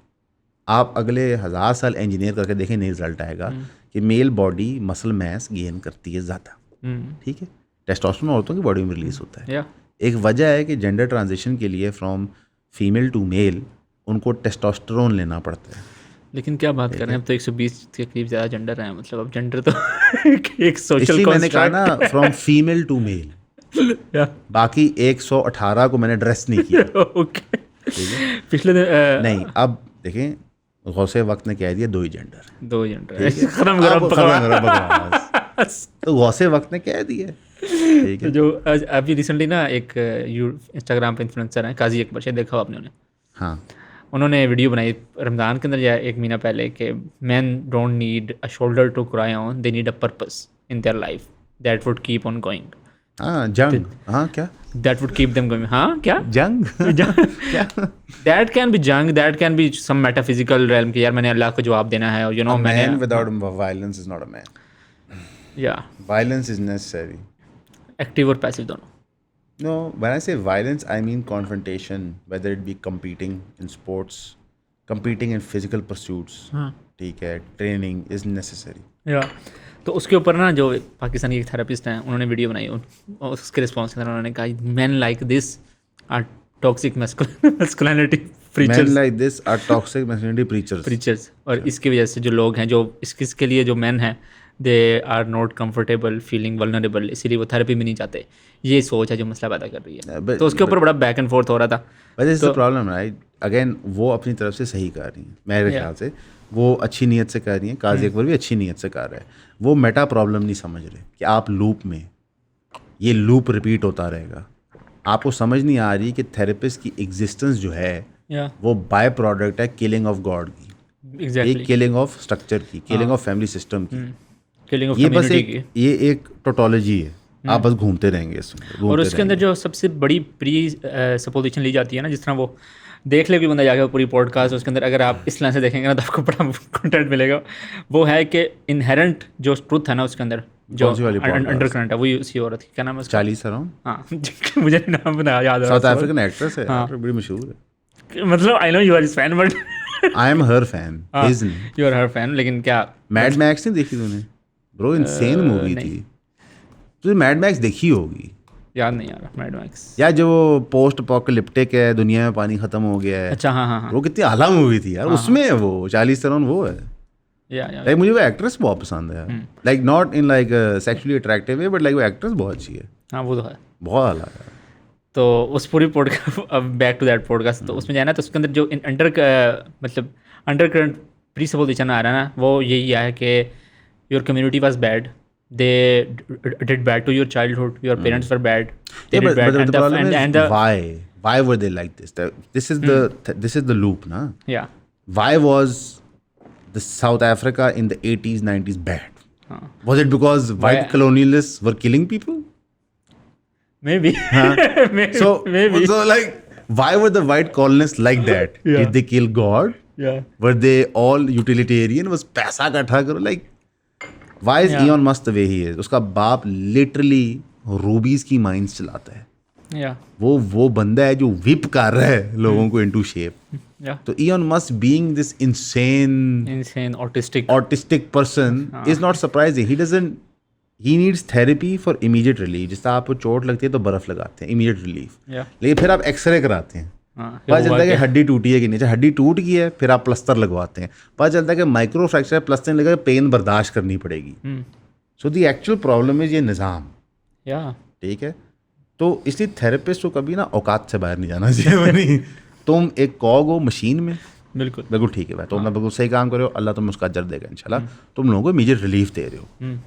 आप अगले 1000 साल इंजीनियर करके देखें, नहीं रिजल्ट आएगा कि male body muscle mass gain करती है ज़्यादा, ठीक है। टेस्टोस्टेरोन औरतों की बॉडी में रिलीज होता है। एक वजह है कि जेंडर ट्रांजिशन के लिए फ्रॉम फीमेल टू मेल उनको टेस्टोस्टेरोन लेना पड़ता है। लेकिन क्या बात कर रहे हैं, अब तो 120 के करीब ज़्यादा जेंडर है, मतलब अब जेंडर तो एक सोशल, मैंने कहा ना फ्रॉम फीमेल टू मेल, बाकी 118 को मैंने ड्रेस नहीं किया। ओके, पिछले दिन नहीं, अब देखें गौसे वक्त ने कह दिया दो ही जेंडर, खत्म करो। तो गौसे वक्त ने कह दिया, ठीक है। तो जो अभी रिसेंटली ना एक इंस्टाग्राम पे इन्फ्लुएंसर है काजी अकबर, शायद देखा आपने उन्हें? हाँ, उन्होंने वीडियो बनाई रमज़ान के अंदर या एक महीना पहले कि man don't need a shoulder to cry on, they need a purpose in their life that would keep on going. हाँ, जंग, हाँ क्या, that would keep them going, हाँ क्या, जंग क्या, that can be jung, that can be some metaphysical realm कि यार मैंने अल्लाह को जवाब देना है, you know, मैंने man without violence is not a man, yeah, violence is necessary, active और passive दोनों। no, when I say violence I mean confrontation, whether it be competing in sports, competing in physical pursuits, ठीक है, training is necessary, yeah। तो उसके ऊपर ना जो पाकिस्तानी एक थेरेपिस्ट हैं, उन्होंने वीडियो बनाई, उसके रिस्पॉन्स के अंदर उन्होंने कहा man like this are toxic masculinity preachers, man like this are toxic masculinity preachers. और इसकी वजह से जो लोग हैं, जो इसके लिए जो मैन हैं, they are not comfortable feeling vulnerable, इसीलिए वो थेरेपी में नहीं जाते। ये सोच है जो मसला पैदा कर रही है। तो उसके ऊपर बड़ा बैक एंड फोर्थ हो रहा था। But this is the problem, right? Again वो अपनी तरफ से सही कर रही हैं, मेरे ख्याल से वो अच्छी नीयत से कर रही हैं, काजी अकबर भी अच्छी नीयत से कर रहा है। वो मेटा प्रॉब्लम नहीं समझ रहे कि आप लूप में, ये लूप रिपीट होता रहेगा। आपको समझ नहीं आ रही कि थेरेपिस्ट की एग्जिस्टेंस जो है वो बाय प्रोडक्ट है किलिंग ऑफ गॉड की, किलिंग ऑफ स्ट्रक्चर की, किलिंग ऑफ फैमिली सिस्टम की, किलिंग ऑफ ये बस कम्युनिटी की। ये एक टोटोलॉजी है, आप बस घूमते रहेंगे इसमें। और उसके अंदर जो सबसे बड़ी प्री सपोजिशन ली जाती है ना, जिस तरह वो देख ले कोई बंदा जाके पूरी पॉडकास्ट, उसके अंदर अगर आप इस लाइन से देखेंगे ना तो आपको बड़ा कंटेंट मिलेगा। वो है कि इनहेरेंट जो ट्रुथ है ना उसके अंदर, जो कौन सी वाली podcast? अंडरकरंट है, वही उसी औरत की, क्या नाम है उसका? 40 अराउंड हाँ मुझे नाम बता याद आ साउथ रहा अफ्रीकन एक्ट्रेस है यार, बड़ी मशहूर है। है। मतलब I know you are fan but I am her fan, his you are her fan, लेकिन क्या मैड मैक्स नहीं देखी तूने ब्रो? इनसेन मूवी नहीं। थी। तुझे मैड मैक्स देखी होगी याद नहीं आ रहा मैड मैक्स। यार, जो पोस्ट अपोकलिप्टिक है, दुनिया में पानी खत्म हो गया है, अच्छा हाँ हाँ हाँ वो कितनी आला मूवी थी यार। उसमें है वो 40 अराउंड वो है। या लाइक मुझे वो एक्ट्रेस बहुत पसंद है यार, like not in like sexually attractive way, but like वो एक्ट्रेस बहुत अच्छी है, हाँ वो तो है। बहुत आला है। तो उस पूरी पॉडकास्ट, अब बैक टू दैट पॉडकास्ट, तो उसमें जाना तो उसके अंदर जो मतलब अंडर करंट प्री सपोजिशन आ रहा है ना, वो यही है कि your community was bad, they did bad to your childhood, your parents were bad, they Yeah, did bad, but and the problem and is why were they like this? This is the loop, na? या Why was the South Africa in the 80s 90s bad? हाँ Was it because white colonialists were killing people? May be So like, why were the white colonists like that? Yeah. Did they kill God? या Were they all utilitarian? Was पैसा इकट्ठा करो? Like, why is Yeah. Elon Musk the way he is? उसका बाप literally rubies की mines चलाता है। या वो बंदा है जो whip कर रहा है लोगों को into shape। या तो Elon Musk being this insane insane autistic autistic person is not surprising. He needs therapy for immediate relief. जिस तरह आपको चोट लगती है तो बर्फ लगाते हैं, immediate relief। या लेकिन फिर आप एक्सरे कराते हैं, हाँ पता चलता है कि हड्डी टूटी है कि नहीं। हड्डी टूट गई है, फिर आप प्लस्तर लगवाते हैं, पता चलता है कि माइक्रो फ्रैक्चर प्लस्तर लगा, पेन बर्दाश्त करनी पड़ेगी। सो दी एक्चुअल प्रॉब्लम इज ये निज़ाम, या ठीक है। तो इसलिए थेरेपिस्ट को कभी ना औकात से बाहर नहीं जाना चाहिए। नहीं, तुम एक कॉग हो मशीन में, बिल्कुल बिल्कुल ठीक है भाई, तुम बिल्कुल सही काम कर रहे हो, अल्लाह तुम्हें उसका अजर देगा इंशाल्लाह। तुम लोगों को इमीडिएट रिलीफ दे रहे हो,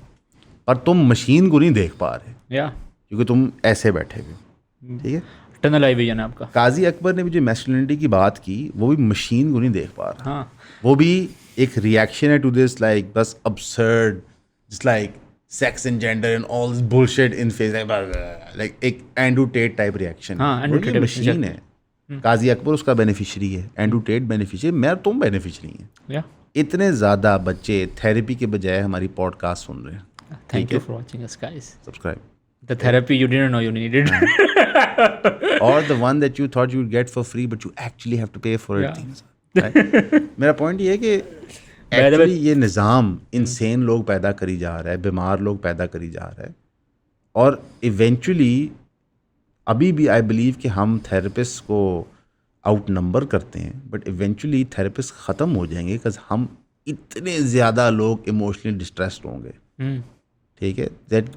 पर तुम मशीन को नहीं देख पा रहे या क्योंकि तुम ऐसे बैठे हुए हो, ठीक है। टनल आई विजन है आपका। काजी अकबर ने भी जो मैस्कुलिनिटी की बात की, वो भी मशीन को नहीं देख पा रहा। हाँ वो भी एक रिएक्शन है टू दिस, लाइक बस absurd, just like sex and gender and all this bullshit in face, like एक एंड्रू टेट टाइप रिएक्शन। हाँ, एंड्रू टेट मशीन है। काजी अकबर उसका बेनिफिशियरी है, एंड्रू टेट बेनिफिशियरी, मैं तुम बेनिफिशियरी हैं। या इतने ज़्यादा बच्चे थेरेपी के बजाय हमारी पॉडकास्ट सुन रहे हैं। Thank you for watching us guys. Subscribe The therapy you didn't know you needed. or the one that you thought you'd get for free but you actually have to pay for it Yeah. things, right? मेरा point ये है कि actually ये निज़ाम insane लोग पैदा करी जा रहा है, बीमार लोग पैदा करी जा रहा है, और इवेंचुअली अभी भी आई बिलीव कि हम थेरेपिस्ट को आउट नंबर करते हैं, बट इवेंचुअली थेरेपिस्ट ख़त्म हो जाएंगे बिकॉज हम इतने ज़्यादा लोग इमोशनली डिस्ट्रेस्ड होंगे, ठीक है, दैट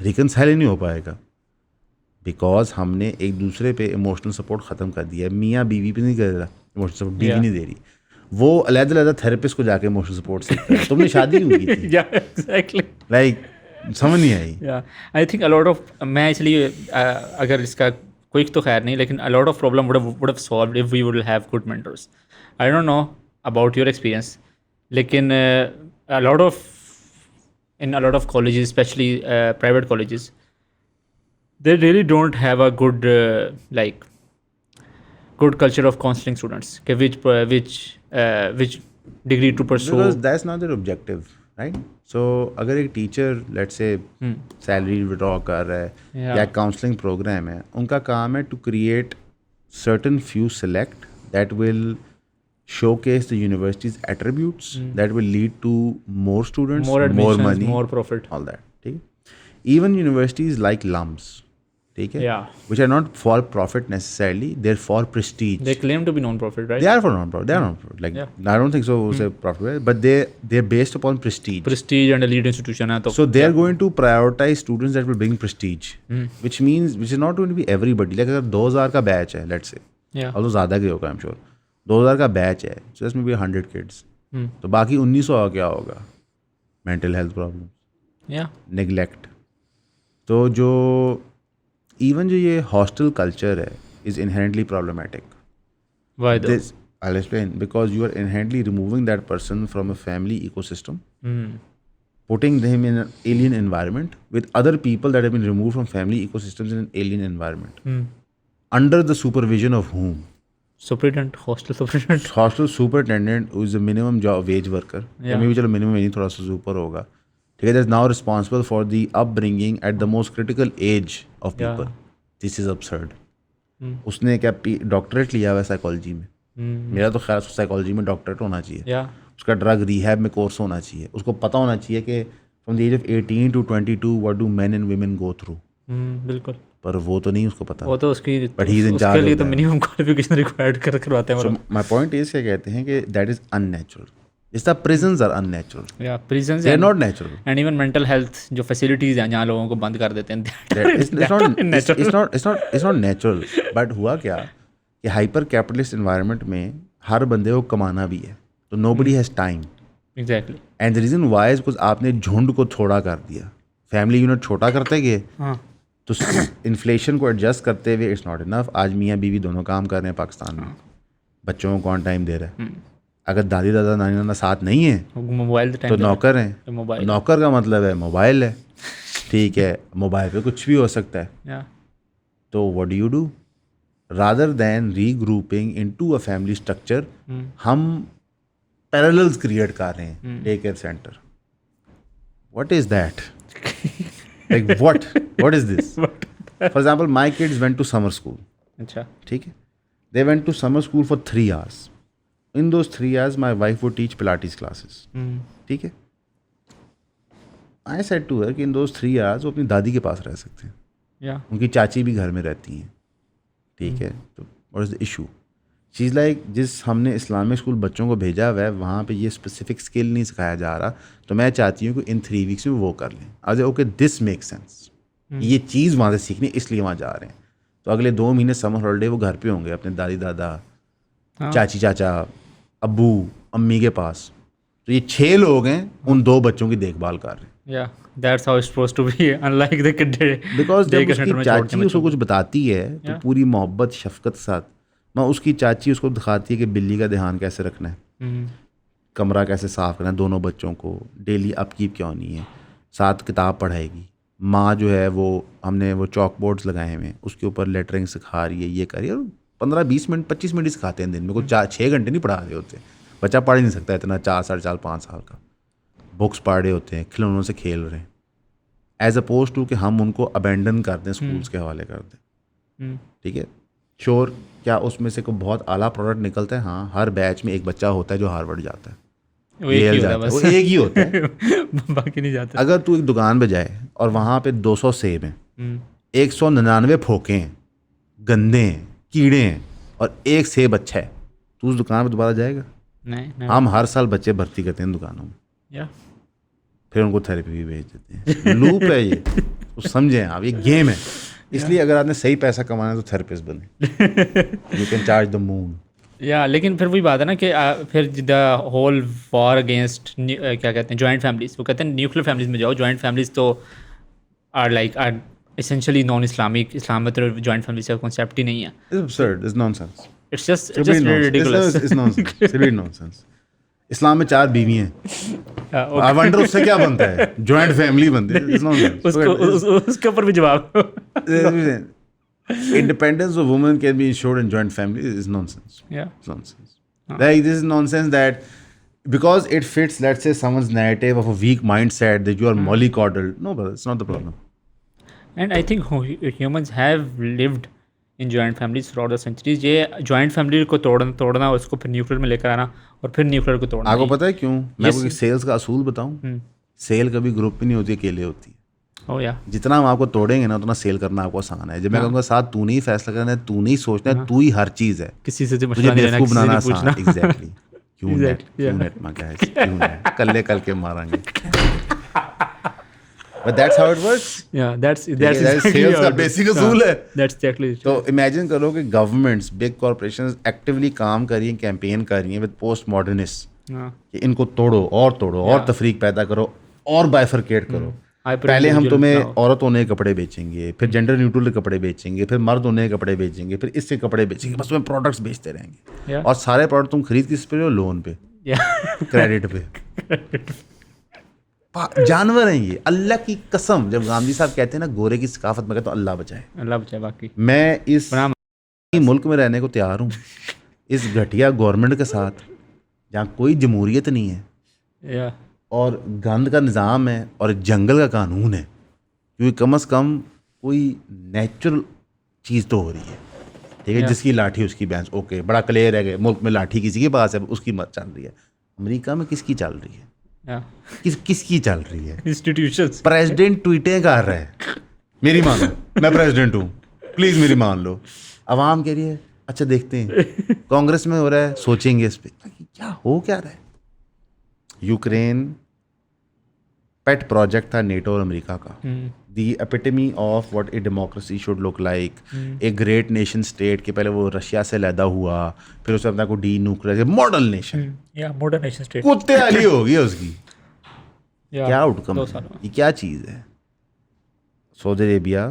रिकनसाइल ही नहीं हो पाएगा बिकॉज हमने एक दूसरे पे इमोशनल सपोर्ट ख़त्म कर दिया है। मियाँ बीवी पे नहीं कर रहा इमोशनल सपोर्ट, बीवी नहीं दे रही, वो अलग-अलग थेरेपिस्ट को जाके इमोशनल सपोर्ट सीखता है। तुमने शादी क्यों की थी? Yeah, exactly. लाइक समझ नहीं आई। Yeah, I think a lot of मैं इसलिए अगर इसका क्विक तो खैर नहीं, लेकिन a lot of problem would have solved if we would have good mentors. I don't know about your experience, लेकिन a lot of colleges, especially private colleges, they really don't have a good good culture of counseling students. Okay, which degree to pursue? Because that's not their objective, right? So अगर एक teacher let's say salary withdraw कर रहा है या counselling programme है, उनका काम है to create certain few select that will showcase the university's attributes that will lead to more students, more admissions, more money, more profit, all that, ठीक है। Even universities like LUMS, ठीक है, yeah, which are not for profit necessarily, they're for prestige. they claim to be non-profit, right? They are for non-profit. They are non-profit. Like I don't think so. Say profit, but they're based upon prestige. Prestige and elite institution है तो So they're going to prioritize students that will bring prestige, which is not going to be everybody. Like अगर 2000 का batch है, let's say, yeah, although ज़्यादा के होगा, I'm sure, 2000 का batch है, so इसमें भी 100 kids, तो बाकी 1900 का क्या होगा? Mental health problem, yeah, neglect. तो जो इवन जो ये हॉस्टल कल्चर है is inherently problematic. why though? This I'll explain, because you are inherently removing that person from a family ecosystem, putting them in an alien environment with other people that have been removed from family ecosystems in an alien environment, under the supervision of whom? Superintendent, hostel superintendent, Hostel superintendent who is a minimum job wage worker, या maybe चलो minimum नहीं, थोड़ा सा ऊपर होगा, ठीक है, that is now responsible for the upbringing at the most critical age of people. This is absurd. उसने क्या डॉक्टरेट लिया हुआ है साइकोलॉजी में. मेरा तो ख्याल साइकोलॉजी में डॉक्टरेट होना चाहिए. उसका ड्रग रिहैब में कोर्स होना चाहिए. उसको पता होना चाहिए कि from the age of 18 to 22 what do men and women go through. बिल्कुल. पर वो तो नहीं उसको पता. वो तो उसकी बट ही इज इन उसके चार्ज. लिए तो मिनिमम क्वालिफिकेशन रिक्वायर्ड करवाते हैं. सो माय पॉइंट इज क्या कहते हैं कि that is unnatural. Is the prisons are unnatural. या prisons they are not natural. And even mental health जो फैसिलिटीज हैं जहाँ लोगों को बंद कर देते हैं. it's not natural. बट हुआ क्या कि हाइपर कैपिटलिस्ट एनवायरनमेंट में हर बंदे को कमाना भी है, तो nobody has time. Exactly. And the reason why is because आपने झुंड को थोड़ा कर दिया. फैमिली यूनिट छोटा करते गए तो इन्फ्लेशन को एडजस्ट करते हुए इट्स नॉट इनफ. आज मियाँ बीवी दोनों काम कर रहे हैं पाकिस्तान में. बच्चों को कौन टाइम दे रहा है? अगर दादी दादा नानी नाना साथ नहीं है मोबाइल तो नौकर हैं. नौकर का मतलब है मोबाइल है. ठीक है, मोबाइल पे कुछ भी हो सकता है. तो what do you do? Rather than regrouping into a family structure, हम पैरेलल्स क्रिएट कर रहे हैं. Day care centre. What is that? Like what is this? For example my kids went to summer school. अच्छा. ठीक है, they went to summer school for 3 hours. In those 3 hours, my wife would teach Pilates classes. ठीक है. I said to her कि in those 3 hours वो अपनी दादी के पास रह सकते हैं. उनकी चाची भी घर में रहती हैं. ठीक है, तो what is the issue? She's like, जिस हमने इस्लामिक स्कूल बच्चों को भेजा हुआ है वहाँ पे ये स्पेसिफिक स्किल नहीं सिखाया जा रहा, तो मैं चाहती हूँ कि इन 3 weeks में वो कर लें. आज ओके, दिस मेक सेंस. ये चीज़ वहाँ से सीखनी इसलिए वहाँ जा रहे हैं. तो अगले 2 महीने समर हॉलीडे वो घर पे होंगे अपने दादी दादा, चाची चाचा, अब्बू अम्मी के पास. तो ये 6 लोग हैं उन 2 बच्चों की देखभाल कर रहे हैं. That's how it's supposed to be, unlike the kid. Because जब उसकी चाची उसको कुछ बताती है तो पूरी मोहब्बत शफकत के साथ, मैं उसकी चाची उसको दिखाती है कि बिल्ली का ध्यान कैसे रखना है, कमरा कैसे साफ करना है, दोनों बच्चों को डेली अपकीप क्या होनी है, साथ किताब पढ़ाएगी. माँ जो है वो हमने वो चॉक बोर्ड्स लगाए हुए हैं, उसके ऊपर लेटरिंग सिखा रही है, ये कर रही है. और 15-20 मिनट 25 मिनट ही सिखाते हैं दिन में, कोई 6 घंटे नहीं पढ़ा रहे होते. बच्चा पढ़ ही नहीं सकता इतना, 4 साढ़े 4 5 साल का. बुक्स पढ़ रहे होते हैं, खिलौनों से खेल रहे हैं, एज अपोज टू कि हम उनको अबेंडन कर दें, स्कूल्स के हवाले कर दें. ठीक है, श्योर क्या उसमें से कोई बहुत आला प्रोडक्ट निकलता है? हाँ, हर बैच में एक बच्चा होता है जो हार्वर्ड जाता है. वो एक ही होता है. बाकी नहीं जाता. अगर तू एक दुकान पे जाए और वहाँ पे 200 सेब हैं, 199 फोके हैं, गंदे हैं, कीड़े हैं, और एक सेब अच्छा है, तो उस दुकान पे दोबारा जाएगा? नहीं. हम हर साल बच्चे भर्ती करते हैं दुकानों में, फिर उनको थेरेपी भी भेज देते हैं. लूप है ये, तो समझें आप, ये गेम है. इसलिए अगर आपने सही पैसा कमाना है तो थेरेपिस्ट बने. You can charge the moon. लेकिन फिर वही बात है ना कि फिर द होल वॉर अगेंस्ट क्या कहते हैं जॉइंट फैमिलीज, वो कहते हैं न्यूक्लियर फैमिलीज में जाओ. जॉइंट फैमिलीज तो आर essentially non-Islamic. इस्लाम में तो जॉइंट फैमिली का कॉन्सेप्ट ही नहीं है. It's absurd. It's nonsense. It's just ridiculous. It's nonsense. It's really nonsense. इस्लाम में 4 बीवी हैं. I wonder उससे क्या बनता है? जॉइंट फैमिली बनती है. It's nonsense. उसके ऊपर भी जवाब. Independence of women can be ensured in joint family is nonsense. It's nonsense. Like this is nonsense that because it fits, let's say, someone's narrative of a weak mindset that you are mollycoddled. No, brother, it's not the problem. And I think humans have lived in joint families throughout the centuries. ये joint family को तोड़ना उसको फिर nuclear में लेकर आना और फिर न्यूक्लियर को तोड़ना. आपको पता है क्यों? मैं आपको सेल्स का असूल बताऊं. सेल कभी ग्रुप में नहीं होती, अकेले होती है. जितना हम आपको तोड़ेंगे ना उतना सेल करना आपको आसान है. जब मैं कहूँगा साथ तू नहीं फैसला करना है, तू नहीं सोचना है, तू ही हर चीज़ है. किसी से मशवरा नहीं लेना, किसी से पूछना. एग्जैक्टली. क्यों नेट में क्या है, कल के मारेंगे. But that's how it works. That's exactly sales का बेसिक असूल है. That's exactly. तो इमेजिन करो कि गवर्नमेंट्स, बिग कॉर्पोरेशंस एक्टिवली काम कर रही हैं, कैंपेन कर रही हैं विद पोस्ट मॉडर्निस्ट कि इनको तोड़ो और तफरीक पैदा करो और बाइफरकेट करो. पहले हम तुम्हें औरत होने के कपड़े बेचेंगे, फिर जेंडर न्यूट्रल कपड़े बेचेंगे, फिर मर्द होने के कपड़े बेचेंगे, फिर इससे कपड़े बेचेंगे. बस तुम्हें प्रोडक्ट्स बेचते रहेंगे. और सारे प्रोडक्ट तुम खरीद किस पे हो? लोन पे, क्रेडिट पे. जानवर हैं ये, अल्लाह की कसम. जब गांधी साहब कहते हैं ना गोरे की सकाफत में, तो अल्लाह बचाए. बाकी मैं इस मुल्क में रहने को तैयार हूँ इस घटिया गवर्नमेंट के साथ जहाँ कोई जमहूरियत नहीं है. और गंद का निज़ाम है और जंगल का कानून है, क्योंकि कम से कम कोई नेचुरल चीज़ तो हो रही है, ठीक है। जिसकी लाठी उसकी भैंस, ओके, बड़ा क्लियर है कि मुल्क में लाठी किसी के पास है, उसकी मत चल रही है। अमेरिका में किसकी चल रही है? किसकी चल रही है? इंस्टीट्यूशंस। प्रेसिडेंट ट्वीटें कर रहा है, मेरी मानो, मैं प्रेसिडेंट हूँ, प्लीज़ मेरी मान लो। अवाम कह रही है अच्छा देखते हैं, कांग्रेस में हो रहा है, सोचेंगे इस पर क्या रहा है। यूक्रेन पेट प्रोजेक्ट था नेटो और अमेरिका का, the epitome of what a democracy should look like, a great nation state के पहले वो रशिया से लैदा हुआ, फिर उसने अपना को डी न्यूक्लियर मॉडल नेशन, या मॉडर्न नेशन स्टेट कुत्ते वाली होगी उसकी। क्या आउटकम 2 है? सालों में। ये क्या चीज़ है? Saudi Arabia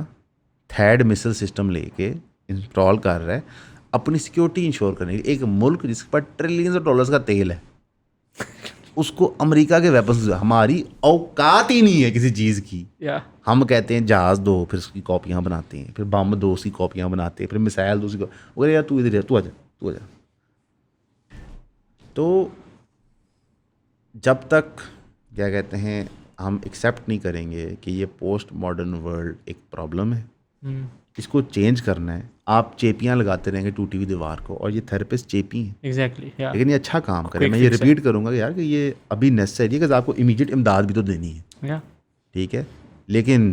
Thad missile system लेके इंस्टॉल कर रहा है अपनी सिक्योरिटी इंश्योर करने के लिए। एक मुल्क जिसके पास ट्रिलियंस ऑफ डॉलर्स का तेल है, उसको अमेरिका के वेपन्स, हमारी औकात ही नहीं है किसी चीज़ की। हम कहते हैं जहाज़ दो, फिर उसकी कॉपियाँ बनाते हैं, फिर बम दो, उसकी कॉपियाँ बनाते हैं, फिर मिसाइल दो, उसकी अरे यार तू इधर, तू आ जा। तो जब तक क्या कहते हैं हम एक्सेप्ट नहीं करेंगे कि ये पोस्ट मॉडर्न वर्ल्ड एक प्रॉब्लम है, इसको चेंज करना है। आप चेपियाँ लगाते रहेंगे टूटी हुई दीवार को, और ये थेरेपिस्ट चेपी हैं एग्जैक्टली, लेकिन ये अच्छा काम करे। मैं ये रिपीट करूँगा यार कि ये अभी नेसेसरी है कि आपको इमीडिएट इमदाद भी तो देनी है, ठीक है, लेकिन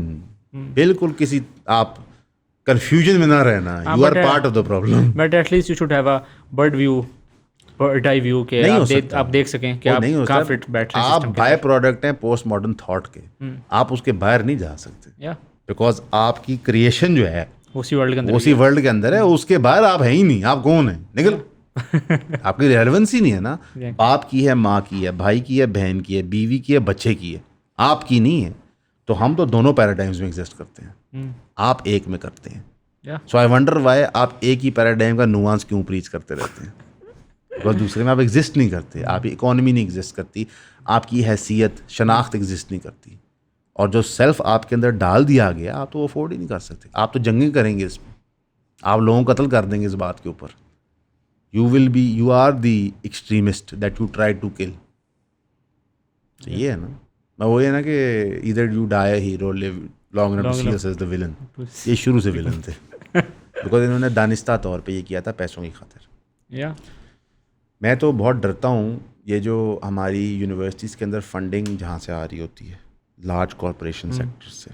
बिल्कुल किसी आप कन्फ्यूजन में ना रहना। You are part of the problem, but at least you should have a bird eye view के आप देख सकें कि आप कहाँ फिट बैठ रहे हैं। आप बाय प्रोडक्ट हैं पोस्ट मॉडर्न थॉट के, आप उसके बाहर नहीं जा सकते, बिकॉज आपकी क्रिएशन जो है उसी वर्ल्ड के अंदर है, उसके बाहर आप है ही नहीं। आप कौन है? निकल। आपकी रेलेवेंसी नहीं है ना। बाप की है, माँ की है, भाई की है, बहन की है, बीवी की है, बच्चे की है, आपकी नहीं है। तो हम तो दोनों पैराडाइम्स में एग्जिस्ट करते हैं, आप एक में करते हैं। सो आई वंडर वाई आप एक ही पैराडाइम का नुआंस क्यों प्रीच करते रहते हैं? बिकॉज दूसरे में आप एग्जिस्ट नहीं करते, आपकी इकोनॉमी नहीं एग्जिस्ट करती, आपकी हैसियत शनाख्त एग्जिस्ट नहीं करती, और जो सेल्फ आपके अंदर डाल दिया गया आप तो अफोर्ड ही नहीं कर सकते। आप तो जंगें करेंगे इसमें, आप लोगों को कत्ल कर देंगे इस बात के ऊपर। You are the extremist that you try to kill. ये है ना, मैं वही है ना कि इधर you die hero live long enough to see us as the villain. ये शुरू से विलन थे, बिकॉज इन्होंने दानिस्ता तौर पे ये किया था पैसों की खातिर। मैं तो बहुत डरता हूँ ये जो हमारी यूनिवर्सिटीज़ के अंदर फंडिंग जहाँ से आ रही होती है लार्ज कॉरपोरेशन सेक्टर से,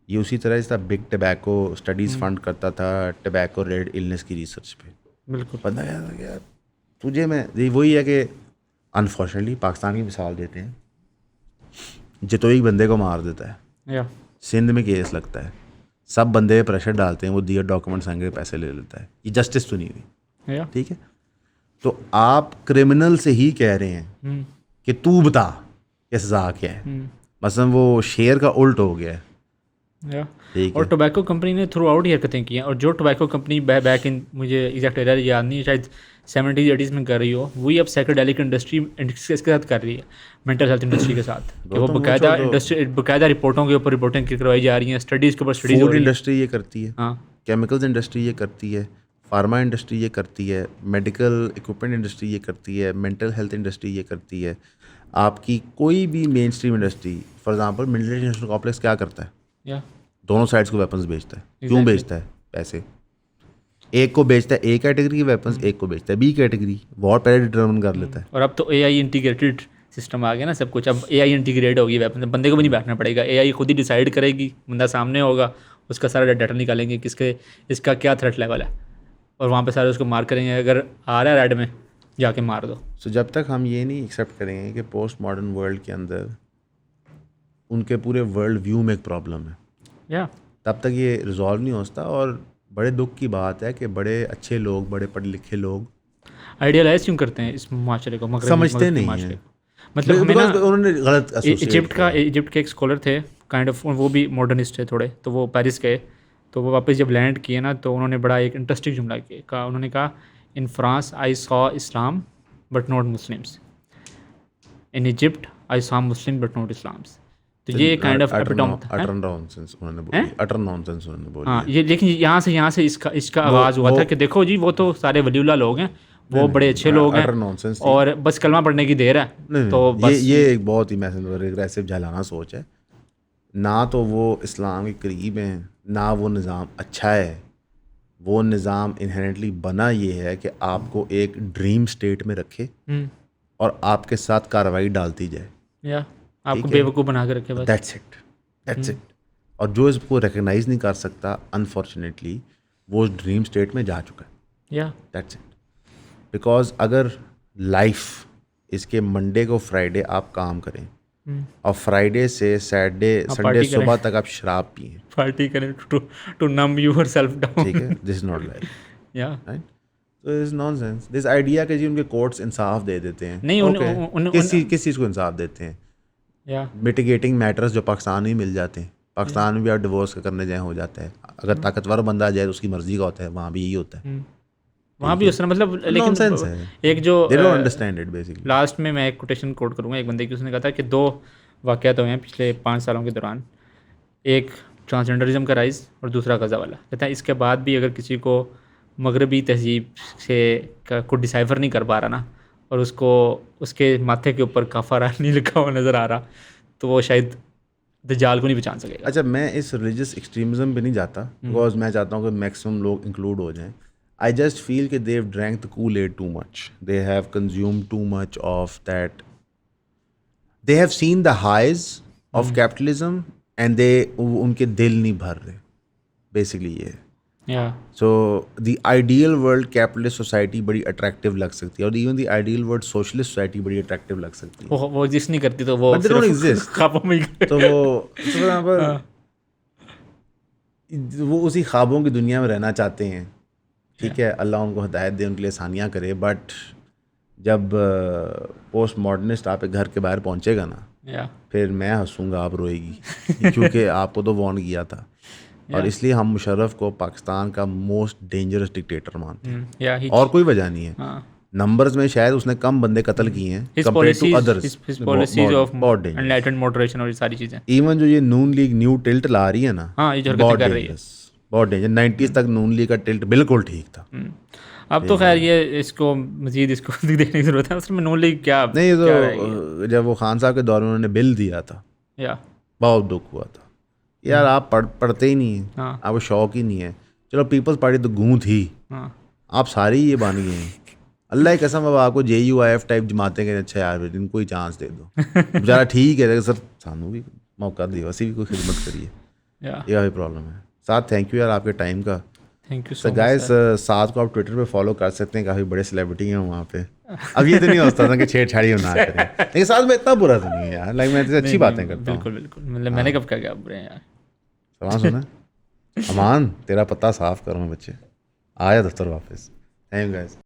ये उसी तरह जिस तरह बिग टबैको स्टडीज़ फंड करता था टबैको रेड इलनेस की रिसर्च पे। बिल्कुल पता है यार तुझे, मैं वही है कि अनफॉर्चुनेटली पाकिस्तान की मिसाल देते हैं, जतोई बंदे को मार देता है, सिंध में केस लगता है, सब बंदे प्रेशर डालते हैं, वो दिए डॉक्यूमेंट्स आएंगे, पैसे ले लेता है। ये जस्टिस तो नहीं हुई, ठीक है। तो आप क्रिमिनल से ही कह रहे हैं कि तू बता कि सजा क्या है। मसलन वो शेर का उल्ट हो गया है। और टोबैको कंपनी ने थ्रू आउट हरकतें की हैं, और जो टोबैको कंपनी बैक इन, मुझे एग्जैक्ट एरिया याद नहीं है, शायद 70s 80s में कर रही हो, वही अब साइकोडेलिक इंडस्ट्री के साथ कर रही है, मेंटल हेल्थ इंडस्ट्री के साथ, कि वो बाकायदा रिपोर्टों के ऊपर रिपोर्टें करवाई जा रही हैं, स्टडीज़ के ऊपर स्टडीज। फूड इंडस्ट्री ये करती है, हाँ, केमिकल्स इंडस्ट्री ये करती है, फार्मा इंडस्ट्री ये करती है, मेडिकल इक्विपमेंट इंडस्ट्री ये करती है, मेंटल हेल्थ इंडस्ट्री ये करती है। आपकी कोई भी main stream industry, for example military industrial complex क्या करता है? दोनों साइड्स को वेपन्स बेचता है। क्यों बेचता है? पैसे। एक को बेचता है ए कैटेगरी के वेपन्स, एक को बेचता है बी कैटेगरी, वॉर पहले डिटर्मिन कर लेता है। और अब तो AI इंटीग्रेटेड सिस्टम आ गया ना, सब कुछ अब AI इंटीग्रेट होगी वेपन, बंदे को भी नहीं बैठना पड़ेगा, AI खुद ही डिसाइड करेगी, बंदा सामने होगा, उसका सारा डाटा निकालेंगे इसका क्या थ्रेट लेवल है, और वहाँ पे सारे उसको मार करेंगे, अगर आ रहा है रेड में जाके मार दो। सो जब तक हम ये नहीं एक्सेप्ट करेंगे कि पोस्ट मॉडर्न वर्ल्ड के अंदर उनके पूरे वर्ल्ड व्यू में एक प्रॉब्लम है, तब तक ये रिजॉल्व नहीं होता। और बड़े दुख की बात है कि बड़े अच्छे लोग, बड़े पढ़े लिखे लोग आइडियलाइज क्यों करते हैं इस माशरे को, समझते नहीं हैं। मतलब हमें ना, उन्होंने गलत इजिप्ट के एक स्कॉलर थे काइंड ऑफ, वो भी मॉडर्निस्ट थे थोड़े, तो वो पेरिस गए, तो वो वापस जब लैंड किए ना, तो उन्होंने बड़ा एक इंटरेस्टिंग जुमला कहा। उन्होंने कहा, in France I saw Islam but not Muslims, in Egypt I saw Muslim but not Islam's. तो ये काइंड ऑफ अटर नॉनसेंस उन्होंने बोली। हाँ, ये लेकिन यहाँ से इसका आगाज़ हुआ था कि देखो जी वो तो सारे वलीउल्लाह लोग हैं, वो बड़े अच्छे लोग हैं नॉनसेंस और बस कलमा पढ़ने की देर है। तो बस ये एक बहुत ही एग्रेसिव झलाना सोच है। ना तो वो इस्लाम के करीब हैं, ना वो निज़ाम अच्छा है। वो निज़ाम इनहेरेंटली बना ये है कि आपको एक ड्रीम स्टेट में रखे और आपके साथ कार्रवाई डालती जाए, या आपको बेवकूफ़ बना के रखे बस। That's it. और जो इसको रिकग्नाइज नहीं कर सकता, अनफॉर्चुनेटली वो उस ड्रीम स्टेट में जा चुका है। या दैट्स इट। बिकॉज अगर लाइफ इसके मंडे को फ्राइडे आप काम करें और फ्राइडे से सैटरडे संडे सुबह तक आप शराब पिए, पार्टी करें टू नम योरसेल्फ डाउन, ठीक है, दिस इज नॉट लाइफ। या right, so this is nonsense, this idea कि जी उनके कोर्ट्स इंसाफ दे देते हैं। नहीं, किस चीज़ को इंसाफ देते हैं? या मिटिगेटिंग मैटर्स जो पाकिस्तान में मिल जाते हैं। पाकिस्तान में भी आप डिवोर्स करने जाए हो जाता है। अगर ताकतवर बंदा आ जाए तो उसकी मर्जी का होता है, वहाँ भी यही होता है। वहाँ भी उस तरह मतलब, Nonsense है। लेकिन एक जो They don't understand it basically। Last में मैं एक कोटेशन कोट करूँगा एक बंदे की। उसने कहा था कि 2 वाक़यात हुए हैं पिछले 5 सालों के दौरान, एक ट्रांसजेंडरिज्म का राइज़ और दूसरा गज़ा वाला। कहता है इसके बाद भी अगर किसी को मगरबी तहजीब से को डिसाइफर नहीं कर पा रहा ना, और उसको उसके माथे के ऊपर काफ़ारा नहीं लिखा हुआ नज़र आ रहा, तो वो शायद दज्जाल को नहीं पहचान सकेगा। अच्छा, मैं इस रिलीजियस एक्सट्रीमिज्म पे नहीं जाता, बिकॉज मैं चाहता हूँ कि मैक्सिमम लोग इंक्लूड हो जाएं। I just feel कि they've drank the Kool-Aid too much. They have consumed too much of that. They have seen the highs of capitalism and उनके दिल नहीं भर रहे, basically ये। या So the ideal world capitalist society बड़ी attractive लग सकती है, और even the ideal world socialist society बड़ी attractive लग सकती है। वो एग्जिस्ट नहीं करती, तो वो But they don't exist। ख्वाबों में ही तो वो उसी ख्वाबों की दुनिया में रहना चाहते हैं। ठीक है, अल्लाह उनको हिदायत दे, उनके लिए आसानियाँ करे। बट जब पोस्ट मॉडर्निस्ट आप घर के बाहर पहुँचेगा ना, या फिर मैं हंसूंगा, आप रोएगी, क्योंकि आपको तो वार्न किया था। और इसलिए हम मुशर्रफ को पाकिस्तान का मोस्ट डेंजरस डिक्टेटर मानते हैं, और कोई वजह नहीं है। नंबर्स में शायद उसने कम बंदे कत्ल किए हैं कंपेयर्ड टू अदर्स। बहुत एनलाइटेंड मॉडरेशन और ये सारी चीज़ें। इवन जो ये नून लीग न्यू टिल्ट ला रही है ना, हाँ, ये जो हरकतें कर रही है बहुत डेंजर। 90s तक नून लीग का टिल्ट बिल्कुल ठीक था। अब तो खैर ये इसको मजीद इसको देखने की जरूरत है। उसमें नून लीग क्या नहीं, ये तो जब वो खान साहब के दौर में उन्होंने बिल दिया था, या बहुत दुख हुआ था यार। आप पढ़ते ही नहीं हैं, आपको शौक ही नहीं है। चलो पीपल्स पार्टी तो गूं थी, आप सारी ये बन गए हैं। अल्लाह की कसम, अब आपको JUIF टाइप जमाते हैं, अच्छा यार इनको ही चांस दे दो, बेचारा ठीक है सर, सानू भी मौका दिए, वैसे भी कोई खिदमत करिए, यह भी प्रॉब्लम है। साथ थैंक यू यार आपके टाइम का। Thank you so much guys, साथ को आप ट्विटर पे फॉलो कर सकते हैं, काफ़ी बड़े सेलिब्रिटी हैं वहाँ पे। अब ये तो नहीं होता था कि छेड़छाड़ी ना करें, लेकिन साथ में इतना बुरा तो नहीं है यार। लाइक मैं तो अच्छी बातें करता हूँ। बिल्कुल मतलब मैंने कब कहा बुरे यार। सवाल सुना अमान, तेरा पता साफ करो बच्चे, आया दफ्तर वापस। Thank you guys.